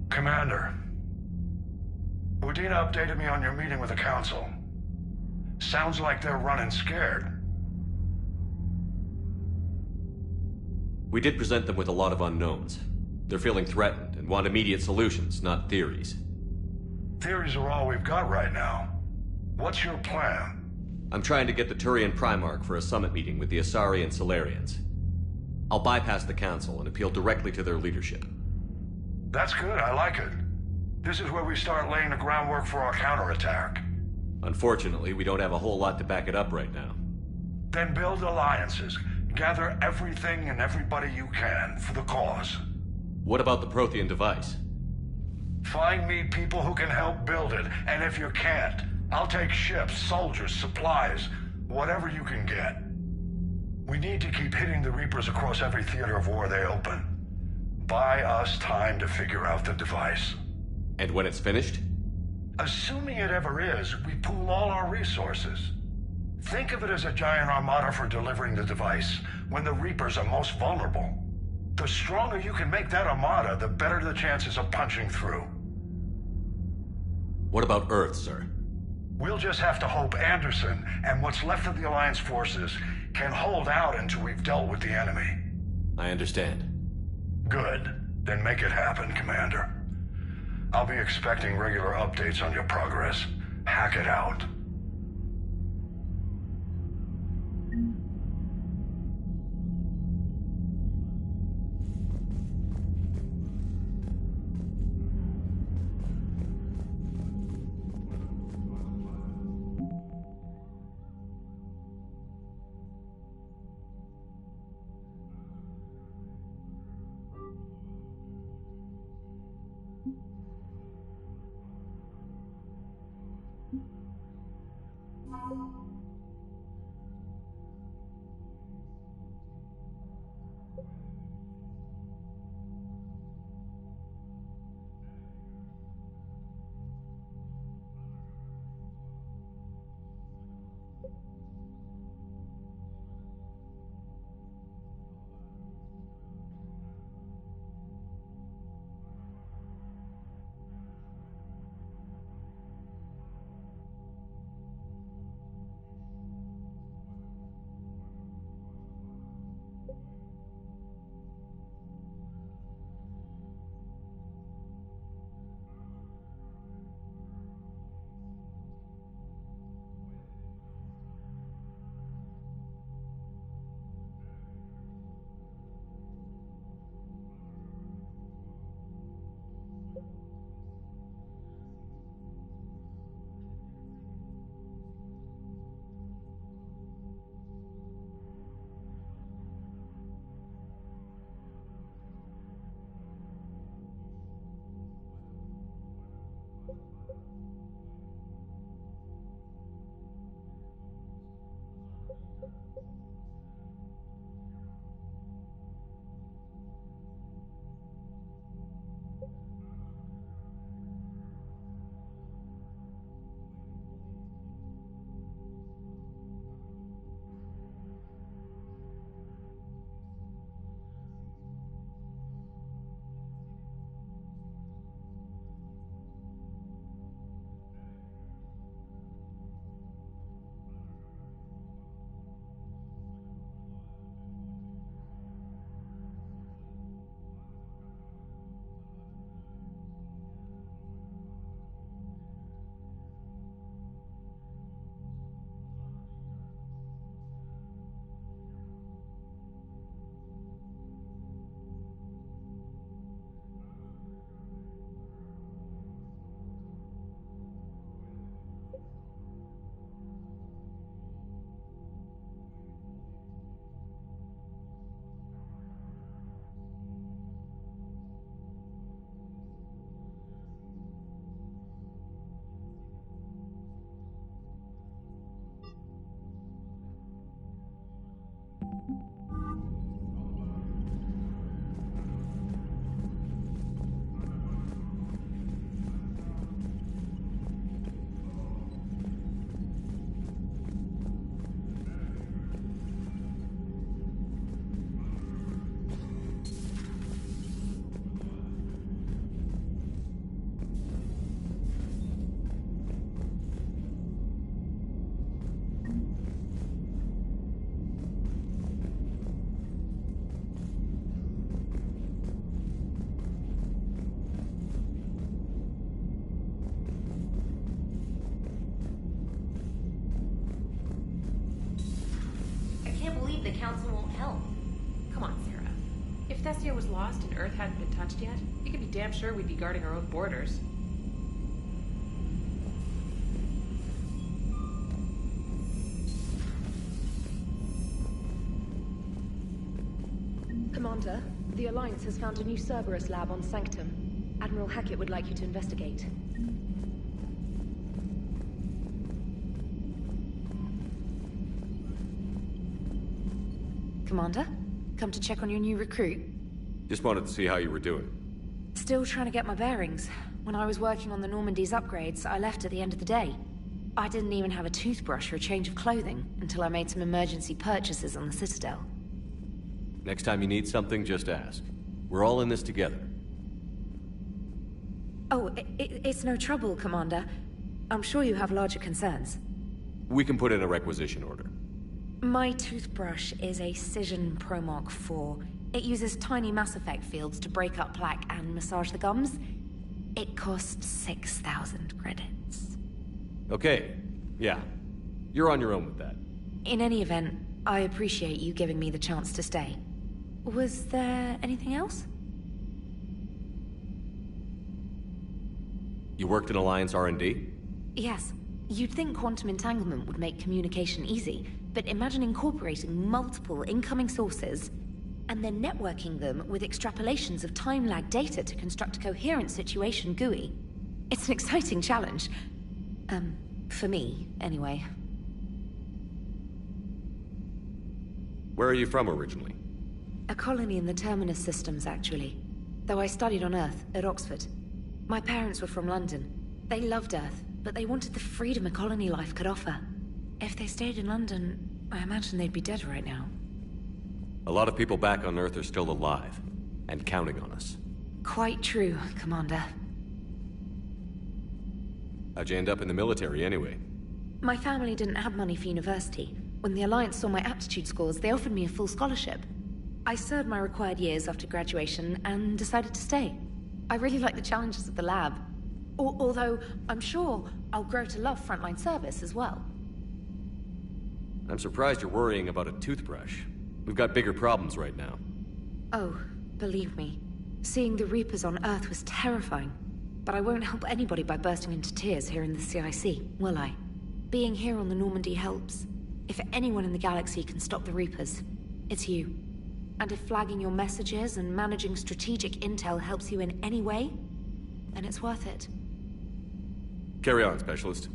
[SPEAKER 22] Commander, Udina updated me on your meeting with the Council. Sounds like they're running scared.
[SPEAKER 4] We did present them with a lot of unknowns. They're feeling threatened and want immediate solutions, not theories.
[SPEAKER 22] Theories are all we've got right now. What's your plan?
[SPEAKER 4] I'm trying to get the Turian Primarch for a summit meeting with the Asari and Solarians. I'll bypass the Council and appeal directly to their leadership.
[SPEAKER 22] That's good, I like it. This is where we start laying the groundwork for our counterattack.
[SPEAKER 4] Unfortunately, we don't have a whole lot to back it up right now.
[SPEAKER 22] Then build alliances. Gather everything and everybody you can for the cause.
[SPEAKER 4] What about the Prothean device?
[SPEAKER 22] Find me people who can help build it, and if you can't, I'll take ships, soldiers, supplies, whatever you can get. We need to keep hitting the Reapers across every theater of war they open. Buy us time to figure out the device.
[SPEAKER 4] And when it's finished?
[SPEAKER 22] Assuming it ever is, we pool all our resources. Think of it as a giant armada for delivering the device, when the Reapers are most vulnerable. The stronger you can make that armada, the better the chances of punching through.
[SPEAKER 4] What about Earth, sir?
[SPEAKER 22] We'll just have to hope Anderson and what's left of the Alliance forces can hold out until we've dealt with the enemy.
[SPEAKER 4] I understand.
[SPEAKER 22] Good. Then make it happen, Commander. I'll be expecting regular updates on your progress. Hack it out.
[SPEAKER 2] The Council won't help.
[SPEAKER 9] Come on, Sarah. If Thessia was lost and Earth hadn't been touched yet, you can be damn sure we'd be guarding our own borders.
[SPEAKER 2] Commander, the Alliance has found a new Cerberus lab on Sanctum. Admiral Hackett would like you to investigate. Commander? Come to check on your new recruit?
[SPEAKER 4] Just wanted to see how you were doing.
[SPEAKER 2] Still trying to get my bearings. When I was working on the Normandy's upgrades, I left at the end of the day. I didn't even have a toothbrush or a change of clothing until I made some emergency purchases on the Citadel.
[SPEAKER 4] Next time you need something, just ask. We're all in this together.
[SPEAKER 2] Oh, it's no trouble, Commander. I'm sure you have larger concerns.
[SPEAKER 4] We can put in a requisition order.
[SPEAKER 2] My toothbrush is a Cision Pro Mark IV. It uses tiny Mass Effect fields to break up plaque and massage the gums. It costs 6,000 credits.
[SPEAKER 4] Okay, yeah. You're on your own with that.
[SPEAKER 2] In any event, I appreciate you giving me the chance to stay. Was there anything else?
[SPEAKER 4] You worked in Alliance R&D?
[SPEAKER 2] Yes. You'd think quantum entanglement would make communication easy, but imagine incorporating multiple incoming sources and then networking them with extrapolations of time-lag data to construct a coherent situation GUI. It's an exciting challenge. For me, anyway.
[SPEAKER 4] Where are you from originally?
[SPEAKER 2] A colony in the Terminus systems, actually. Though I studied on Earth, at Oxford. My parents were from London. They loved Earth, but they wanted the freedom a colony life could offer. If they stayed in London, I imagine they'd be dead right now.
[SPEAKER 4] A lot of people back on Earth are still alive, and counting on us.
[SPEAKER 2] Quite true, Commander.
[SPEAKER 4] How'd you end up in the military, anyway?
[SPEAKER 2] My family didn't have money for university. When the Alliance saw my aptitude scores, they offered me a full scholarship. I served my required years after graduation and decided to stay. I really like the challenges of the lab. Although, I'm sure I'll grow to love frontline service as well.
[SPEAKER 4] I'm surprised you're worrying about a toothbrush. We've got bigger problems right now.
[SPEAKER 2] Oh, believe me. Seeing the Reapers on Earth was terrifying. But I won't help anybody by bursting into tears here in the CIC, will I? Being here on the Normandy helps. If anyone in the galaxy can stop the Reapers, it's you. And if flagging your messages and managing strategic intel helps you in any way, then it's worth it.
[SPEAKER 4] Carry on, Specialist.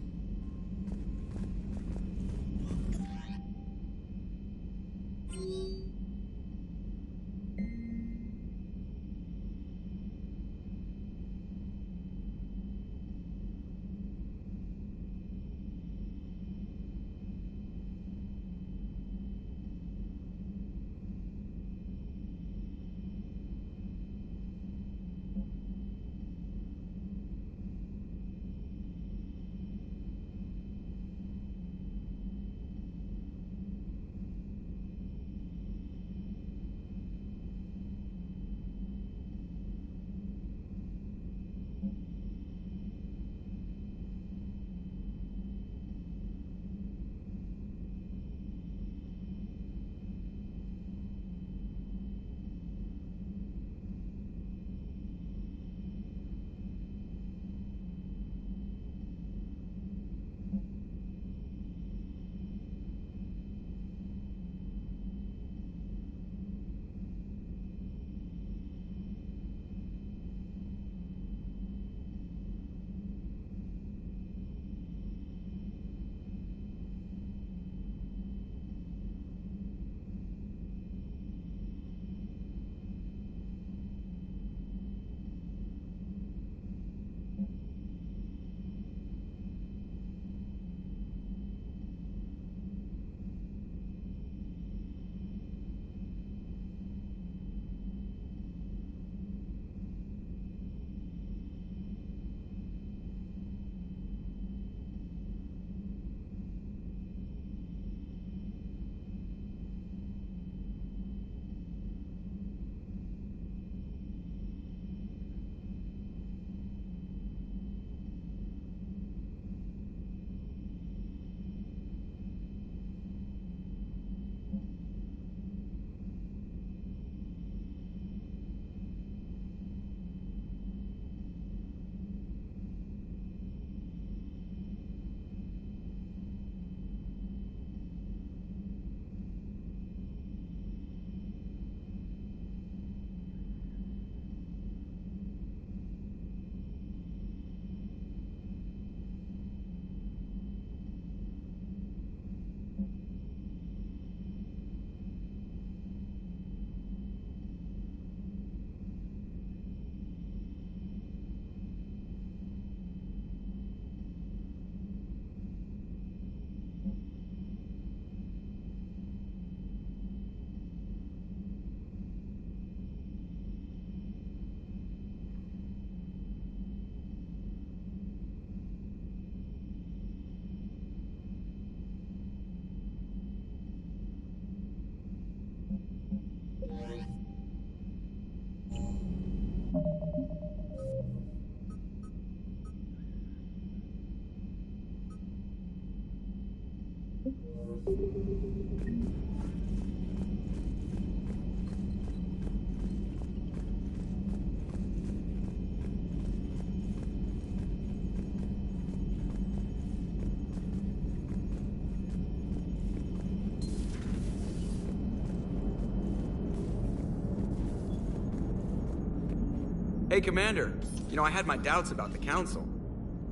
[SPEAKER 10] Hey, Commander. You know, I had my doubts about the Council.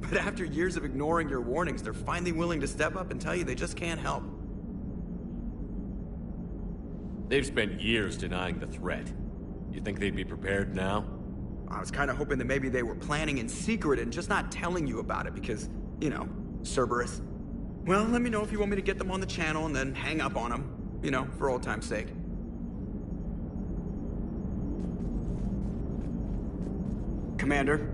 [SPEAKER 10] But after years of ignoring your warnings, they're finally willing to step up and tell you they just can't help.
[SPEAKER 4] They've spent years denying the threat. You think they'd be prepared now?
[SPEAKER 10] I was kind of hoping that maybe they were planning in secret and just not telling you about it because, you know, Cerberus. Well, let me know if you want me to get them on the channel and then hang up on them. You know, for old time's sake. Commander?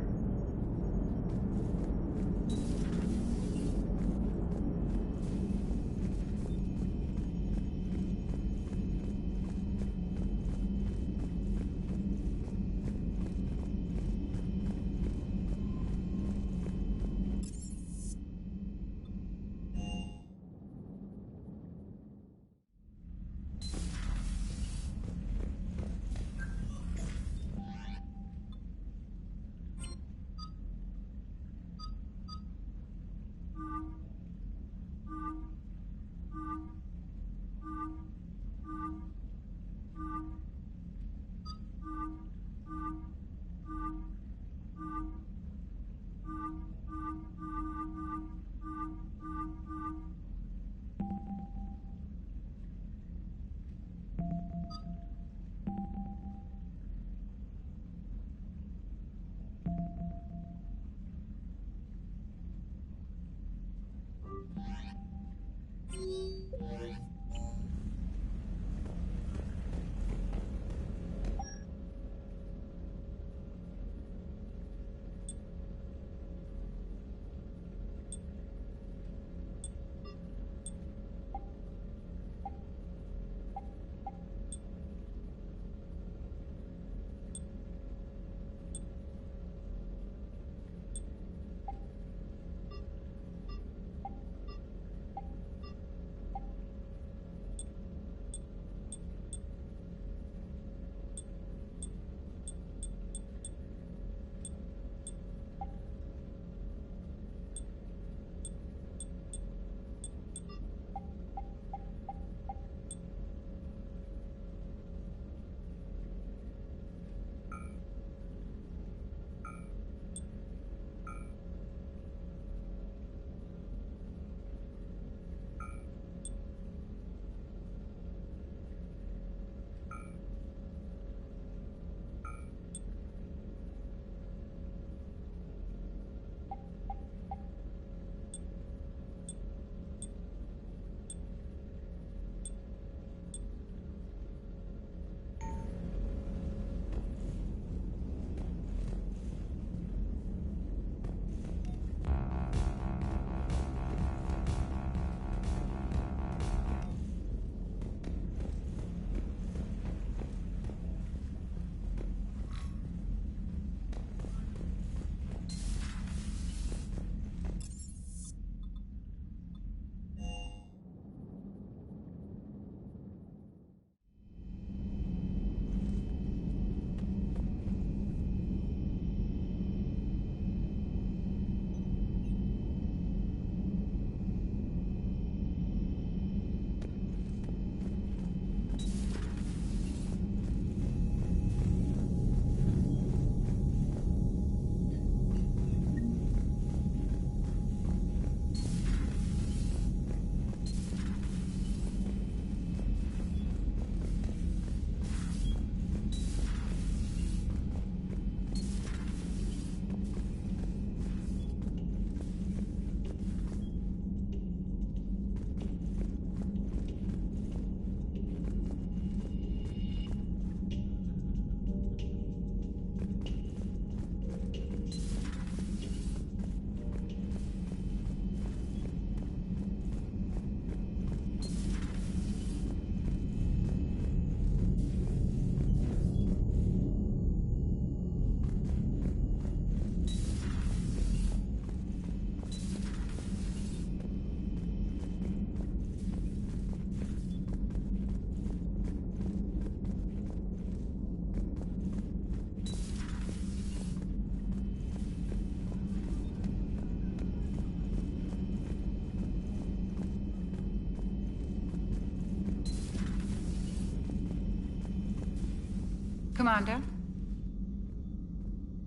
[SPEAKER 12] Commander?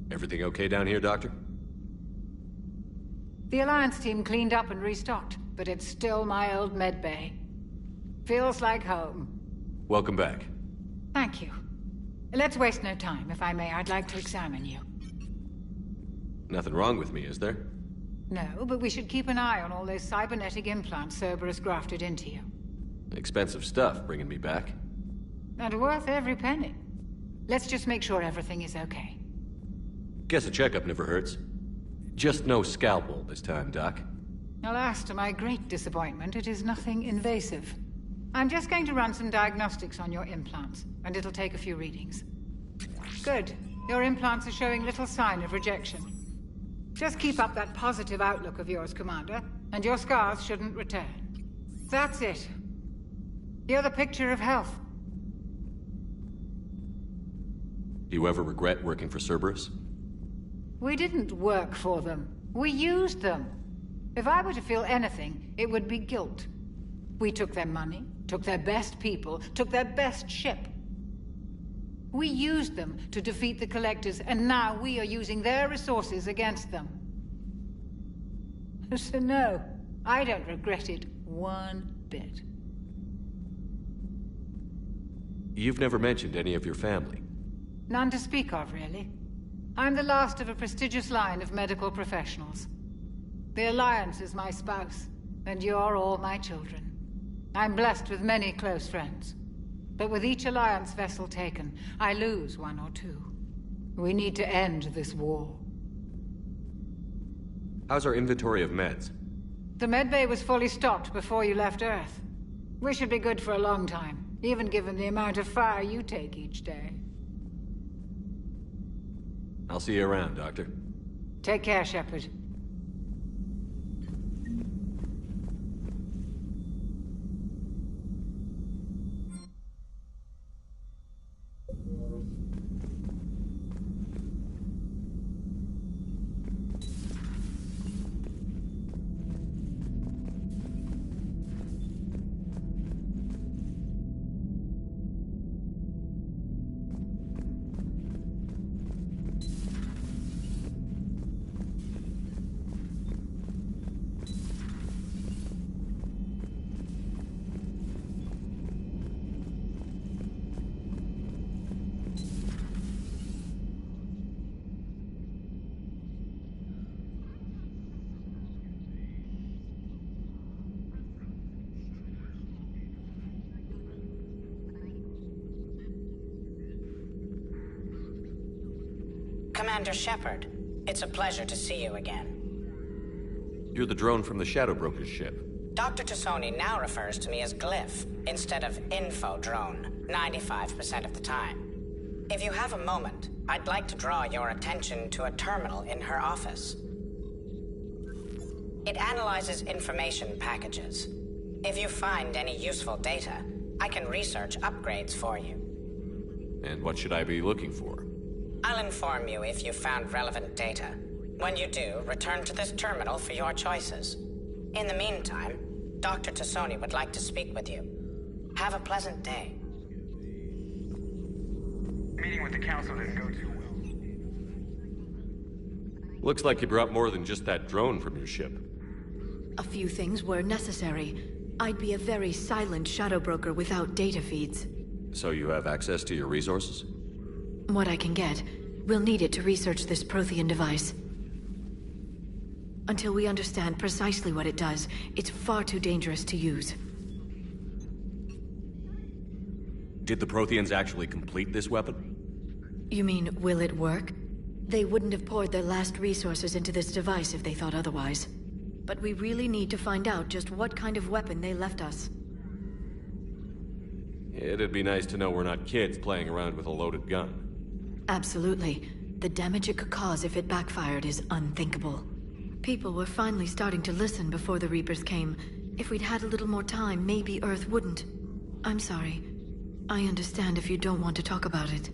[SPEAKER 4] Everything okay down here, Doctor?
[SPEAKER 12] The Alliance team cleaned up and restocked, but it's still my old medbay. Feels like home.
[SPEAKER 4] Welcome back.
[SPEAKER 12] Thank you. Let's waste no time. If I may, I'd like to examine you.
[SPEAKER 4] Nothing wrong with me, is there?
[SPEAKER 12] No, but we should keep an eye on all those cybernetic implants Cerberus grafted into you.
[SPEAKER 4] Expensive stuff bringing me back.
[SPEAKER 12] And worth every penny. Let's just make sure everything is okay.
[SPEAKER 4] Guess a checkup never hurts. Just no scalpel this time, Doc.
[SPEAKER 12] Alas, to my great disappointment, it is nothing invasive. I'm just going to run some diagnostics on your implants, and it'll take a few readings. Good. Your implants are showing little sign of rejection. Just keep up that positive outlook of yours, Commander, and your scars shouldn't return. That's it. You're the picture of health.
[SPEAKER 4] Do you ever regret working for Cerberus?
[SPEAKER 12] We didn't work for them. We used them. If I were to feel anything, it would be guilt. We took their money, took their best people, took their best ship. We used them to defeat the Collectors, and now we are using their resources against them. So no, I don't regret it one bit.
[SPEAKER 4] You've never mentioned any of your family.
[SPEAKER 12] None to speak of, really. I'm the last of a prestigious line of medical professionals. The Alliance is my spouse, and you're all my children. I'm blessed with many close friends. But with each Alliance vessel taken, I lose one or two. We need to end this war.
[SPEAKER 4] How's our inventory of meds?
[SPEAKER 12] The medbay was fully stocked before you left Earth. We should be good for a long time, even given the amount of fire you take each day.
[SPEAKER 4] I'll see you around, Doctor.
[SPEAKER 12] Take care, Shepard.
[SPEAKER 21] Commander Shepard, it's a pleasure to see you again.
[SPEAKER 4] You're the drone from the Shadow Broker's ship.
[SPEAKER 21] Dr. Tassoni now refers to me as Glyph, instead of Info Drone, 95% of the time. If you have a moment, I'd like to draw your attention to a terminal in her office. It analyzes information packages. If you find any useful data, I can research upgrades for you.
[SPEAKER 4] And what should I be looking for?
[SPEAKER 21] I'll inform you if you found relevant data. When you do, return to this terminal for your choices. In the meantime, Dr. Tassoni would like to speak with you. Have a pleasant day.
[SPEAKER 10] Meeting with the Council didn't go too well.
[SPEAKER 4] Looks like you brought more than just that drone from your ship.
[SPEAKER 2] A few things were necessary. I'd be a very silent shadow broker without data feeds.
[SPEAKER 4] So you have access to your resources?
[SPEAKER 2] What I can get. We'll need it to research this Prothean device. Until we understand precisely what it does, it's far too dangerous to use.
[SPEAKER 4] Did the Protheans actually complete this weapon?
[SPEAKER 2] You mean, will it work? They wouldn't have poured their last resources into this device if they thought otherwise. But we really need to find out just what kind of weapon they left us.
[SPEAKER 4] It'd be nice to know we're not kids playing around with a loaded gun.
[SPEAKER 2] Absolutely. The damage it could cause if it backfired is unthinkable. People were finally starting to listen before the Reapers came. If we'd had a little more time, maybe Earth wouldn't. I'm sorry. I understand if you don't want to talk about it.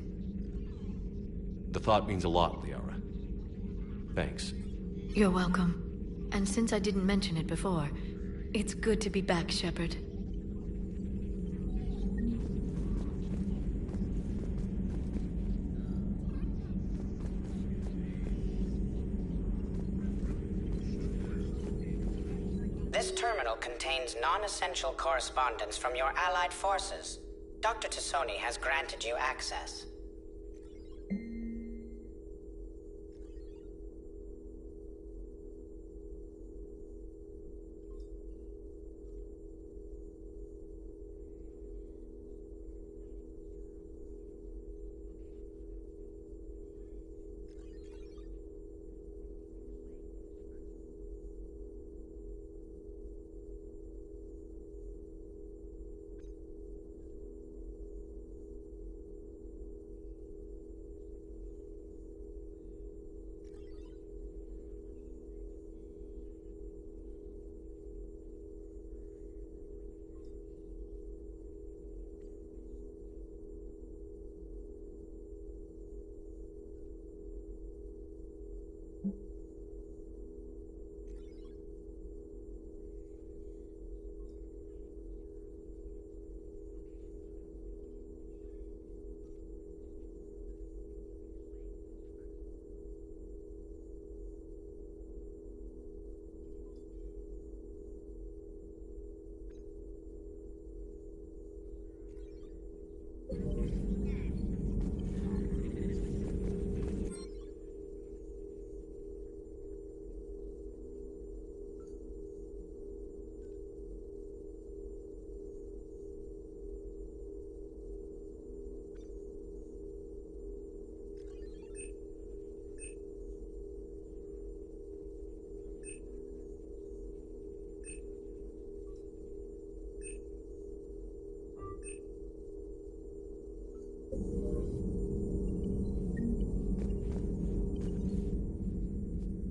[SPEAKER 4] The thought means a lot, Liara. Thanks.
[SPEAKER 2] You're welcome. And since I didn't mention it before, it's good to be back, Shepard.
[SPEAKER 21] This terminal contains non-essential correspondence from your allied forces. Dr. Tassoni has granted you access.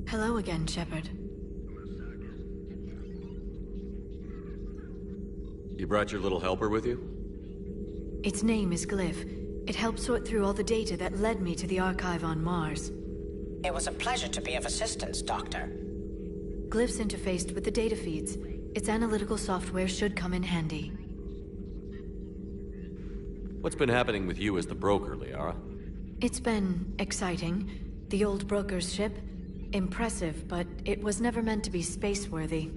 [SPEAKER 17] Hello again, Shepard.
[SPEAKER 4] You brought your little helper with you?
[SPEAKER 17] Its name is Glyph. It helped sort through all the data that led me to the archive on Mars.
[SPEAKER 21] It was a pleasure to be of assistance, Doctor.
[SPEAKER 17] Glyph's interfaced with the data feeds. Its analytical software should come in handy.
[SPEAKER 4] What's been happening with you as the broker, Liara?
[SPEAKER 17] It's been exciting. The old broker's ship, impressive, but it was never meant to be space-worthy.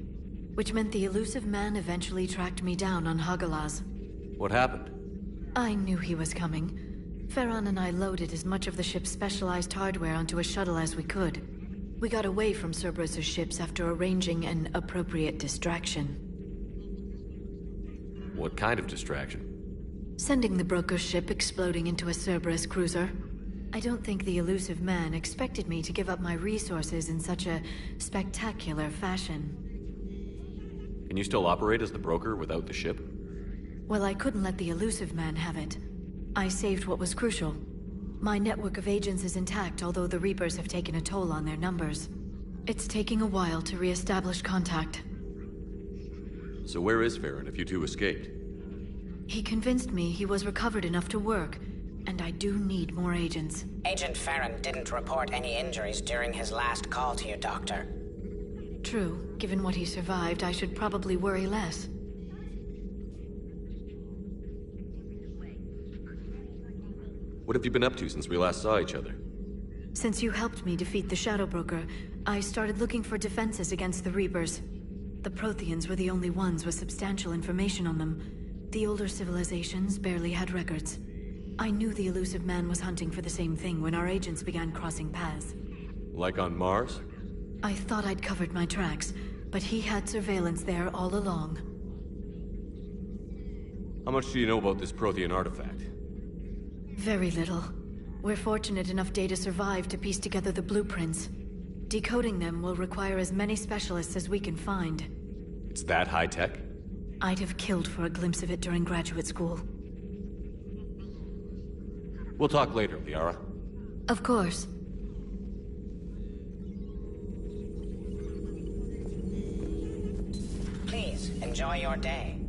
[SPEAKER 17] Which meant the elusive man eventually tracked me down on Hagalaz.
[SPEAKER 4] What happened?
[SPEAKER 17] I knew he was coming. Farron and I loaded as much of the ship's specialized hardware onto a shuttle as we could. We got away from Cerberus' ships after arranging an appropriate distraction.
[SPEAKER 4] What kind of distraction?
[SPEAKER 17] Sending the broker's ship exploding into a Cerberus cruiser. I don't think the elusive man expected me to give up my resources in such a spectacular fashion.
[SPEAKER 4] Can you still operate as the broker without the ship?
[SPEAKER 17] Well, I couldn't let the elusive man have it. I saved what was crucial. My network of agents is intact, although the Reapers have taken a toll on their numbers. It's taking a while to re-establish contact.
[SPEAKER 4] So where is Farron if you two escaped?
[SPEAKER 17] He convinced me he was recovered enough to work, and I do need more agents.
[SPEAKER 21] Agent Farron didn't report any injuries during his last call to you, Doctor.
[SPEAKER 17] True. Given what he survived, I should probably worry less.
[SPEAKER 4] What have you been up to since we last saw each other?
[SPEAKER 17] Since you helped me defeat the Shadow Broker, I started looking for defenses against the Reapers. The Protheans were the only ones with substantial information on them. The older civilizations barely had records. I knew the elusive man was hunting for the same thing when our agents began crossing paths.
[SPEAKER 4] Like on Mars?
[SPEAKER 17] I thought I'd covered my tracks, but he had surveillance there all along.
[SPEAKER 4] How much do you know about this Prothean artifact?
[SPEAKER 17] Very little. We're fortunate enough Data survived to piece together the blueprints. Decoding them will require as many specialists as we can find.
[SPEAKER 4] It's that high-tech?
[SPEAKER 17] I'd have killed for a glimpse of it during graduate school.
[SPEAKER 4] We'll talk later, Liara.
[SPEAKER 17] Of course.
[SPEAKER 21] Please, enjoy your day.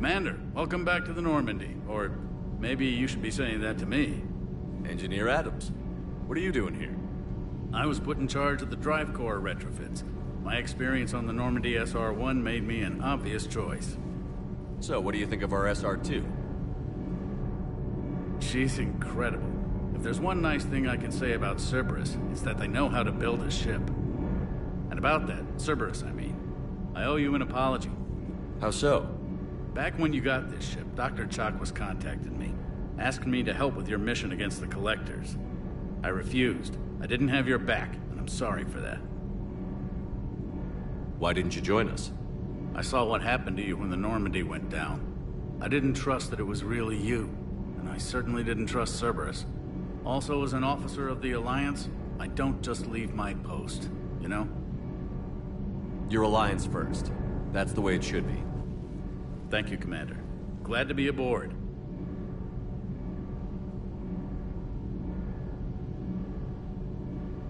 [SPEAKER 13] Commander, welcome back to the Normandy. Or maybe you should be saying that to me.
[SPEAKER 4] Engineer Adams, what are you doing here?
[SPEAKER 13] I was put in charge of the drive core retrofits. My experience on the Normandy SR-1 made me an obvious choice.
[SPEAKER 4] So, what do you think of our SR-2?
[SPEAKER 13] She's incredible. If there's one nice thing I can say about Cerberus, it's that they know how to build a ship. And about that, Cerberus, I mean, I owe you an apology.
[SPEAKER 4] How so?
[SPEAKER 13] Back when you got this ship, Dr. Chakwas contacted me, asking me to help with your mission against the Collectors. I refused. I didn't have your back, and I'm sorry for that.
[SPEAKER 4] Why didn't you join us?
[SPEAKER 13] I saw what happened to you when the Normandy went down. I didn't trust that it was really you, and I certainly didn't trust Cerberus. Also, as an officer of the Alliance, I don't just leave my post, you know?
[SPEAKER 4] Your Alliance first. That's the way it should be.
[SPEAKER 13] Thank you, Commander. Glad to be aboard.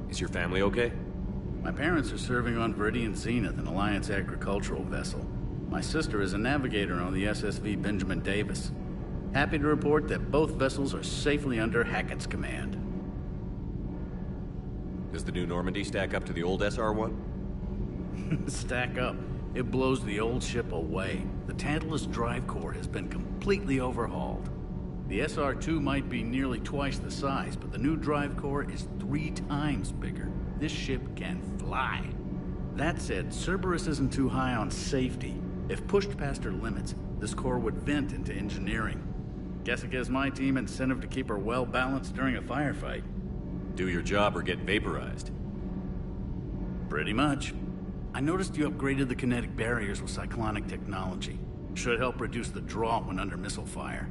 [SPEAKER 4] Is your family okay?
[SPEAKER 13] My parents are serving on Viridian Zenith, an Alliance agricultural vessel. My sister is a navigator on the SSV Benjamin Davis. Happy to report that both vessels are safely under Hackett's command.
[SPEAKER 4] Does the new Normandy stack up to the old SR-1?
[SPEAKER 13] Stack up. It blows the old ship away. The Tantalus drive core has been completely overhauled. The SR-2 might be nearly twice the size, but the new drive core is 3 times bigger. This ship can fly. That said, Cerberus isn't too high on safety. If pushed past her limits, this core would vent into engineering. Guess it gives my team incentive to keep her well balanced during a firefight.
[SPEAKER 4] Do your job or get vaporized.
[SPEAKER 13] Pretty much. I noticed you upgraded the kinetic barriers with cyclonic technology. Should help reduce the draw when under missile fire.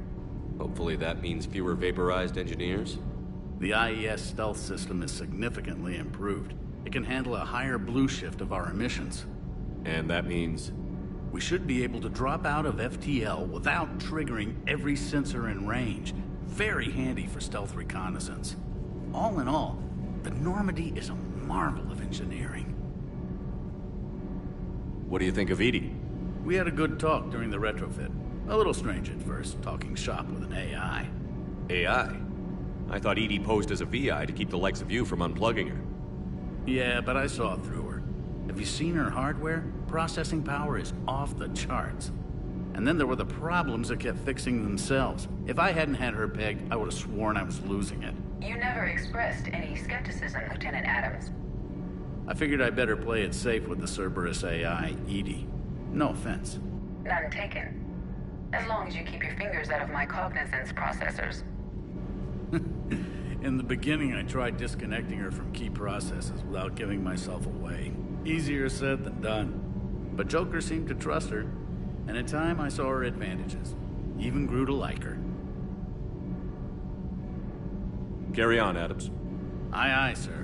[SPEAKER 4] Hopefully that means fewer vaporized engineers?
[SPEAKER 13] The IES stealth system is significantly improved. It can handle a higher blue shift of our emissions.
[SPEAKER 4] And that means?
[SPEAKER 13] We should be able to drop out of FTL without triggering every sensor in range. Very handy for stealth reconnaissance. All in all, the Normandy is a marvel of engineering.
[SPEAKER 4] What do you think of Edie?
[SPEAKER 13] We had a good talk during the retrofit. A little strange at first, talking shop with an AI.
[SPEAKER 4] AI? I thought Edie posed as a VI to keep the likes of you from unplugging her.
[SPEAKER 13] Yeah, but I saw through her. Have you seen her hardware? Processing power is off the charts. And then there were the problems that kept fixing themselves. If I hadn't had her pegged, I would have sworn I was losing it.
[SPEAKER 6] You never expressed any skepticism, Lieutenant Adams.
[SPEAKER 13] I figured I'd better play it safe with the Cerberus AI, Edie. No offense.
[SPEAKER 6] None taken. As long as you keep your fingers out of my cognizance processors.
[SPEAKER 13] In the beginning, I tried disconnecting her from key processes without giving myself away. Easier said than done. But Joker seemed to trust her, and in time I saw her advantages. Even grew to like her.
[SPEAKER 4] Carry on, Adams.
[SPEAKER 13] Aye, aye, sir.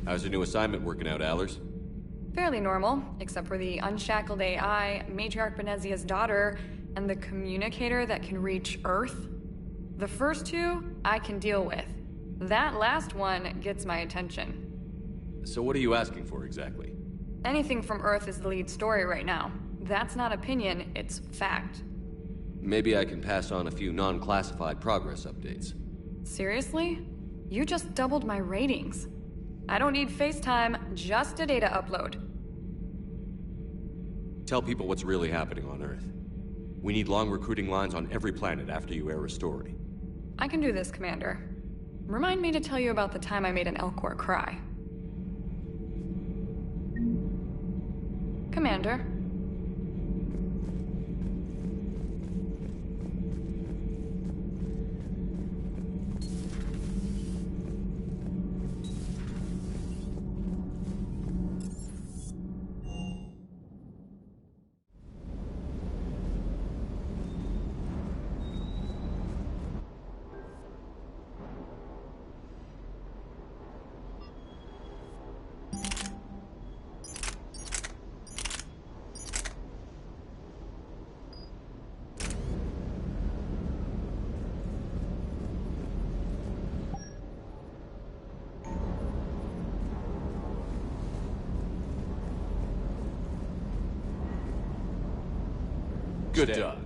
[SPEAKER 4] How's your new assignment working out, Allers?
[SPEAKER 14] Fairly normal, except for the unshackled AI, Matriarch Benezia's daughter, and the communicator that can reach Earth. The first two, I can deal with. That last one gets my attention.
[SPEAKER 4] So what are you asking for, exactly?
[SPEAKER 14] Anything from Earth is the lead story right now. That's not opinion, it's fact.
[SPEAKER 4] Maybe I can pass on a few non-classified progress updates.
[SPEAKER 14] Seriously? You just doubled my ratings. I don't need FaceTime, just a data upload.
[SPEAKER 4] Tell people what's really happening on Earth. We need long recruiting lines on every planet after you air a story.
[SPEAKER 14] I can do this, Commander. Remind me to tell you about the time I made an Elcor cry. Commander.
[SPEAKER 4] Good
[SPEAKER 3] Stay.
[SPEAKER 4] dog.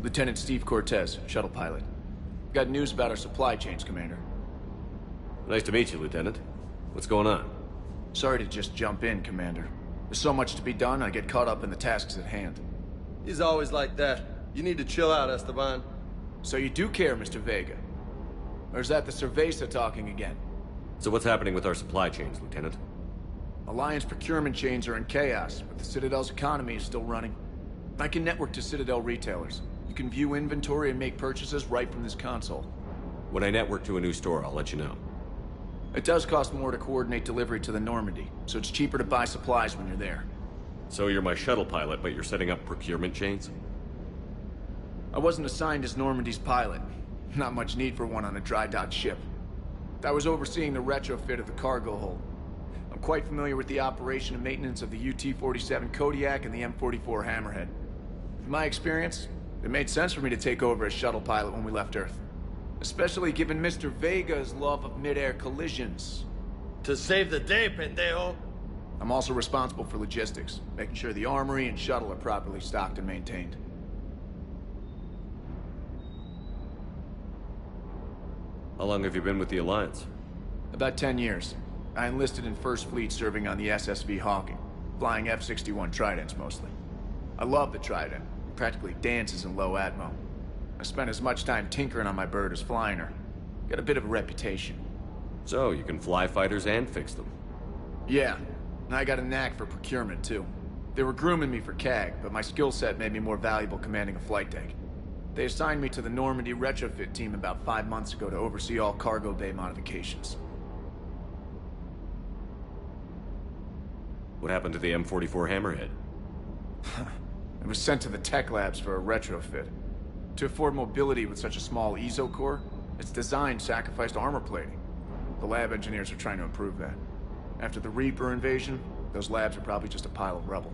[SPEAKER 3] Lieutenant Steve Cortez, shuttle pilot. Got news about our supply chains, Commander.
[SPEAKER 4] Nice to meet you, Lieutenant. What's going on?
[SPEAKER 3] Sorry to just jump in, Commander. There's so much to be done, I get caught up in the tasks at hand.
[SPEAKER 5] He's always like that. You need to chill out, Esteban.
[SPEAKER 3] So you do care, Mr. Vega? Or is that the Cerveza talking again?
[SPEAKER 4] So what's happening with our supply chains, Lieutenant?
[SPEAKER 3] Alliance procurement chains are in chaos, but the Citadel's economy is still running. I can network to Citadel retailers. You can view inventory and make purchases right from this console.
[SPEAKER 4] When I network to a new store, I'll let you know.
[SPEAKER 3] It does cost more to coordinate delivery to the Normandy, so it's cheaper to buy supplies when you're there.
[SPEAKER 4] So you're my shuttle pilot, but you're setting up procurement chains?
[SPEAKER 3] I wasn't assigned as Normandy's pilot. Not much need for one on a dry dock ship. I was overseeing the retrofit of the cargo hold. I'm quite familiar with the operation and maintenance of the UT-47 Kodiak and the M44 Hammerhead. In my experience, it made sense for me to take over as shuttle pilot when we left Earth. Especially given Mr. Vega's love of mid-air collisions.
[SPEAKER 5] To save the day, pendejo.
[SPEAKER 3] I'm also responsible for logistics, making sure the armory and shuttle are properly stocked and maintained.
[SPEAKER 4] How long have you been with the Alliance?
[SPEAKER 3] About 10 years. I enlisted in First Fleet serving on the SSV Hawking, flying F-61 Tridents mostly. I love the Trident. It practically dances in low atmo. I spent as much time tinkering on my bird as flying her. Got a bit of a reputation.
[SPEAKER 4] So, you can fly fighters and fix them?
[SPEAKER 3] Yeah, and I got a knack for procurement too. They were grooming me for CAG, but my skill set made me more valuable commanding a flight deck. They assigned me to the Normandy retrofit team about 5 months ago to oversee all cargo bay modifications.
[SPEAKER 4] What happened to the M44 Hammerhead?
[SPEAKER 3] It was sent to the tech labs for a retrofit. To afford mobility with such a small ESO core, its design sacrificed armor plating. The lab engineers are trying to improve that. After the Reaper invasion, those labs are probably just a pile of rubble.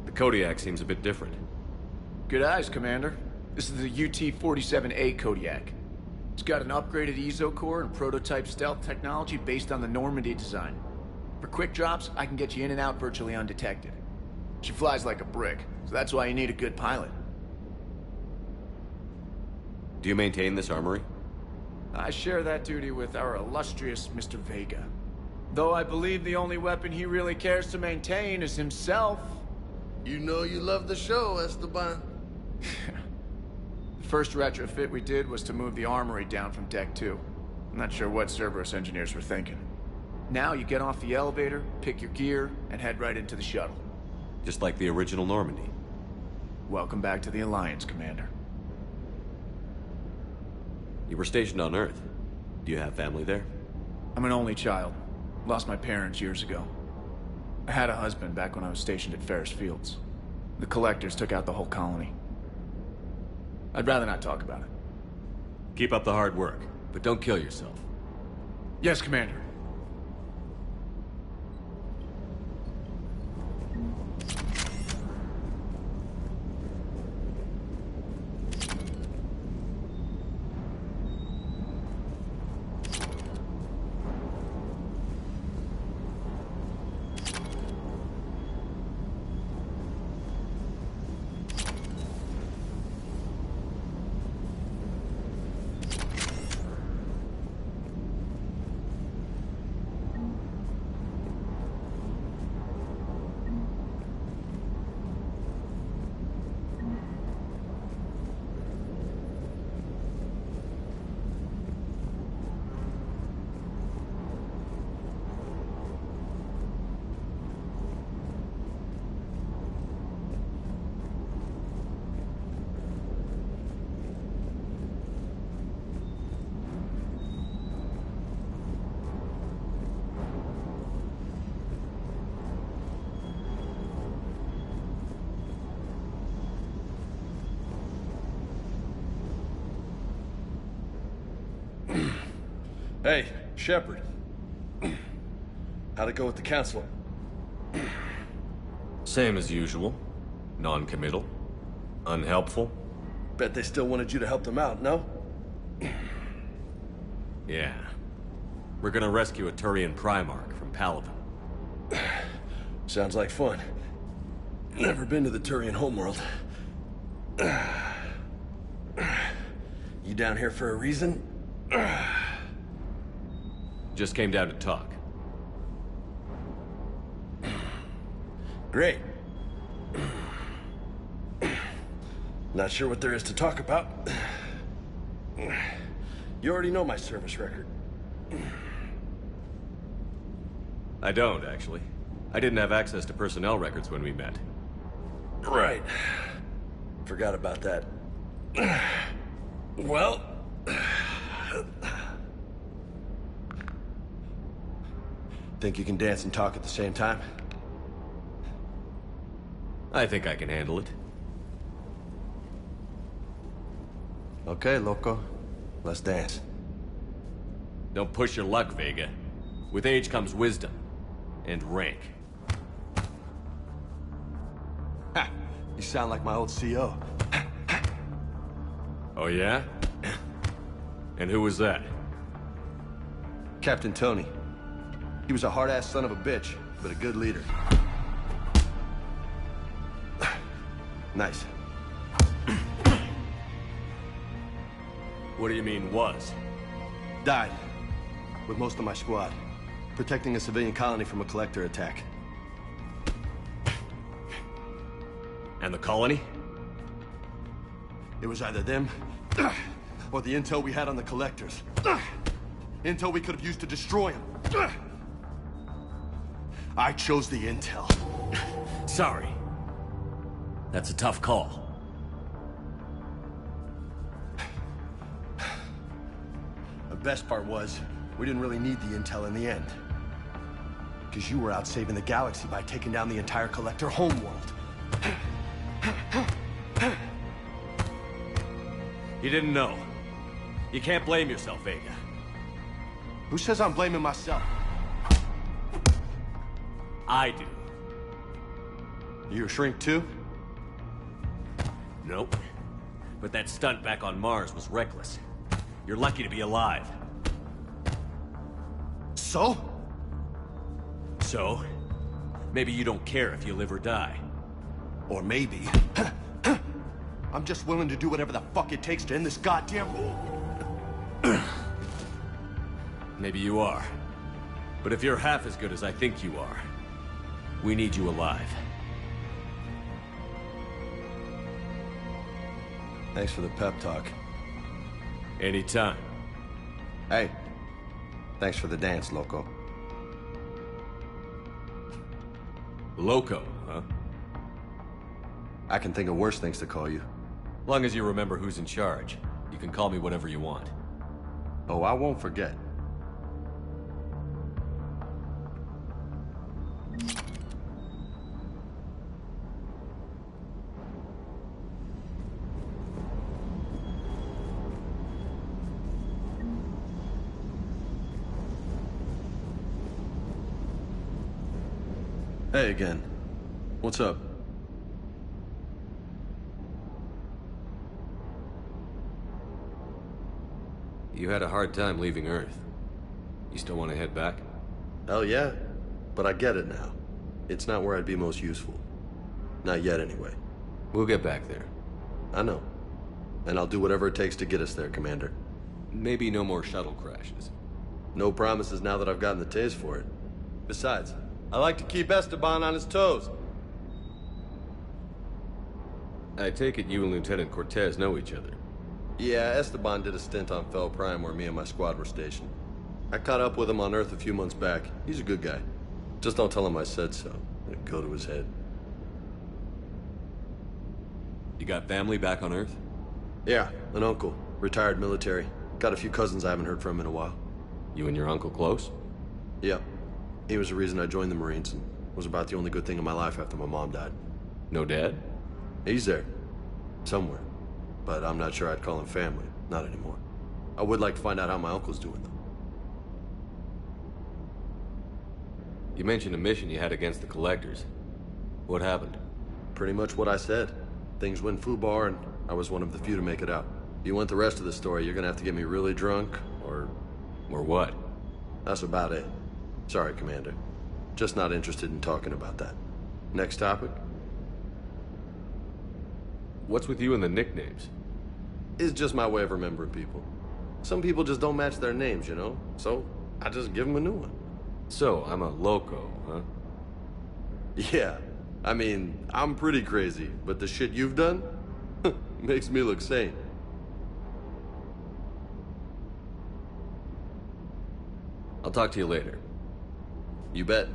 [SPEAKER 4] The Kodiak seems a bit different.
[SPEAKER 3] Good eyes, Commander. This is the UT-47A Kodiak. It's got an upgraded EZO core and prototype stealth technology based on the Normandy design. For quick drops, I can get you in and out virtually undetected. She flies like a brick, so that's why you need a good pilot.
[SPEAKER 4] Do you maintain this armory?
[SPEAKER 3] I share that duty with our illustrious Mr. Vega. Though I believe the only weapon he really cares to maintain is himself.
[SPEAKER 5] You know you love the show, Esteban.
[SPEAKER 3] The first retrofit we did was to move the armory down from Deck 2. I'm not sure what Cerberus engineers were thinking. Now you get off the elevator, pick your gear, and head right into the shuttle.
[SPEAKER 4] Just like the original Normandy.
[SPEAKER 3] Welcome back to the Alliance, Commander.
[SPEAKER 4] You were stationed on Earth. Do you have family there?
[SPEAKER 3] I'm an only child. Lost my parents years ago. I had a husband back when I was stationed at Ferris Fields. The Collectors took out the whole colony. I'd rather not talk about it.
[SPEAKER 4] Keep up the hard work, but don't kill yourself.
[SPEAKER 3] Yes, Commander.
[SPEAKER 5] Hey, Shepard. How'd it go with the council?
[SPEAKER 4] Same as usual. Non-committal. Unhelpful.
[SPEAKER 5] Bet they still wanted you to help them out, no?
[SPEAKER 4] Yeah. We're gonna rescue a Turian Primarch from Palaven.
[SPEAKER 5] Sounds like fun. Never been to the Turian homeworld. You down here for a reason?
[SPEAKER 4] Just came down to talk.
[SPEAKER 5] Great. Not sure what there is to talk about. You already know my service record.
[SPEAKER 4] I don't, actually. I didn't have access to personnel records when we met.
[SPEAKER 5] Right. Forgot about that. Well... Think you can dance and talk at the same time?
[SPEAKER 4] I think I can handle it.
[SPEAKER 5] Okay, loco. Let's dance.
[SPEAKER 4] Don't push your luck, Vega. With age comes wisdom. And rank.
[SPEAKER 5] Ha! You sound like my old CO.
[SPEAKER 4] Oh, yeah? And who was that?
[SPEAKER 5] Captain Tony. He was a hard-ass son of a bitch, but a good leader. Nice.
[SPEAKER 4] What do you mean, was?
[SPEAKER 5] Died. With most of my squad. Protecting a civilian colony from a collector attack.
[SPEAKER 4] And the colony?
[SPEAKER 5] It was either them, or the intel we had on the collectors. Intel we could have used to destroy them. I chose the intel.
[SPEAKER 4] Sorry. That's a tough call.
[SPEAKER 5] The best part was, we didn't really need the intel in the end. Because you were out saving the galaxy by taking down the entire collector homeworld.
[SPEAKER 4] You didn't know. You can't blame yourself, Vega.
[SPEAKER 5] Who says I'm blaming myself?
[SPEAKER 4] I do.
[SPEAKER 5] You a shrink too?
[SPEAKER 4] Nope. But that stunt back on Mars was reckless. You're lucky to be alive.
[SPEAKER 5] So?
[SPEAKER 4] So? Maybe you don't care if you live or die.
[SPEAKER 5] Or maybe... I'm just willing to do whatever the fuck it takes to end this goddamn war.
[SPEAKER 4] Maybe you are. But if you're half as good as I think you are, we need you alive.
[SPEAKER 5] Thanks for the pep talk.
[SPEAKER 4] Anytime.
[SPEAKER 5] Hey, thanks for the dance, Loco.
[SPEAKER 4] Loco, huh?
[SPEAKER 5] I can think of worse things to call you.
[SPEAKER 4] Long as you remember who's in charge, you can call me whatever you want.
[SPEAKER 5] Oh, I won't forget. Hey again. What's up?
[SPEAKER 4] You had a hard time leaving Earth. You still want to head back?
[SPEAKER 5] Hell yeah. But I get it now. It's not where I'd be most useful. Not yet, anyway.
[SPEAKER 4] We'll get back there.
[SPEAKER 5] I know. And I'll do whatever it takes to get us there, Commander.
[SPEAKER 4] Maybe no more shuttle crashes.
[SPEAKER 5] No promises now that I've gotten the taste for it. Besides, I like to keep Esteban on his toes.
[SPEAKER 4] I take it you and Lieutenant Cortez know each other.
[SPEAKER 5] Yeah, Esteban did a stint on Fel Prime where me and my squad were stationed. I caught up with him on Earth a few months back. He's a good guy. Just don't tell him I said so. It'd go to his head.
[SPEAKER 4] You got family back on Earth?
[SPEAKER 5] Yeah, an uncle. Retired military. Got a few cousins I haven't heard from in a while.
[SPEAKER 4] You and your uncle close?
[SPEAKER 5] Yep. He was the reason I joined the Marines and was about the only good thing in my life after my mom died.
[SPEAKER 4] No dad?
[SPEAKER 5] He's there. Somewhere. But I'm not sure I'd call him family. Not anymore. I would like to find out how my uncle's doing, though.
[SPEAKER 4] You mentioned a mission you had against the Collectors. What happened?
[SPEAKER 5] Pretty much what I said. Things went foobar, and I was one of the few to make it out. If you want the rest of the story, you're gonna have to get me really drunk, or...
[SPEAKER 4] Or what?
[SPEAKER 5] That's about it. Sorry, Commander. Just not interested in talking about that. Next topic?
[SPEAKER 4] What's with you and the nicknames?
[SPEAKER 5] It's just my way of remembering people. Some people just don't match their names, you know? So, I just give them a new one.
[SPEAKER 4] So, I'm a loco, huh?
[SPEAKER 5] Yeah. I mean, I'm pretty crazy, but the shit you've done makes me look sane.
[SPEAKER 4] I'll talk to you later.
[SPEAKER 5] You bet.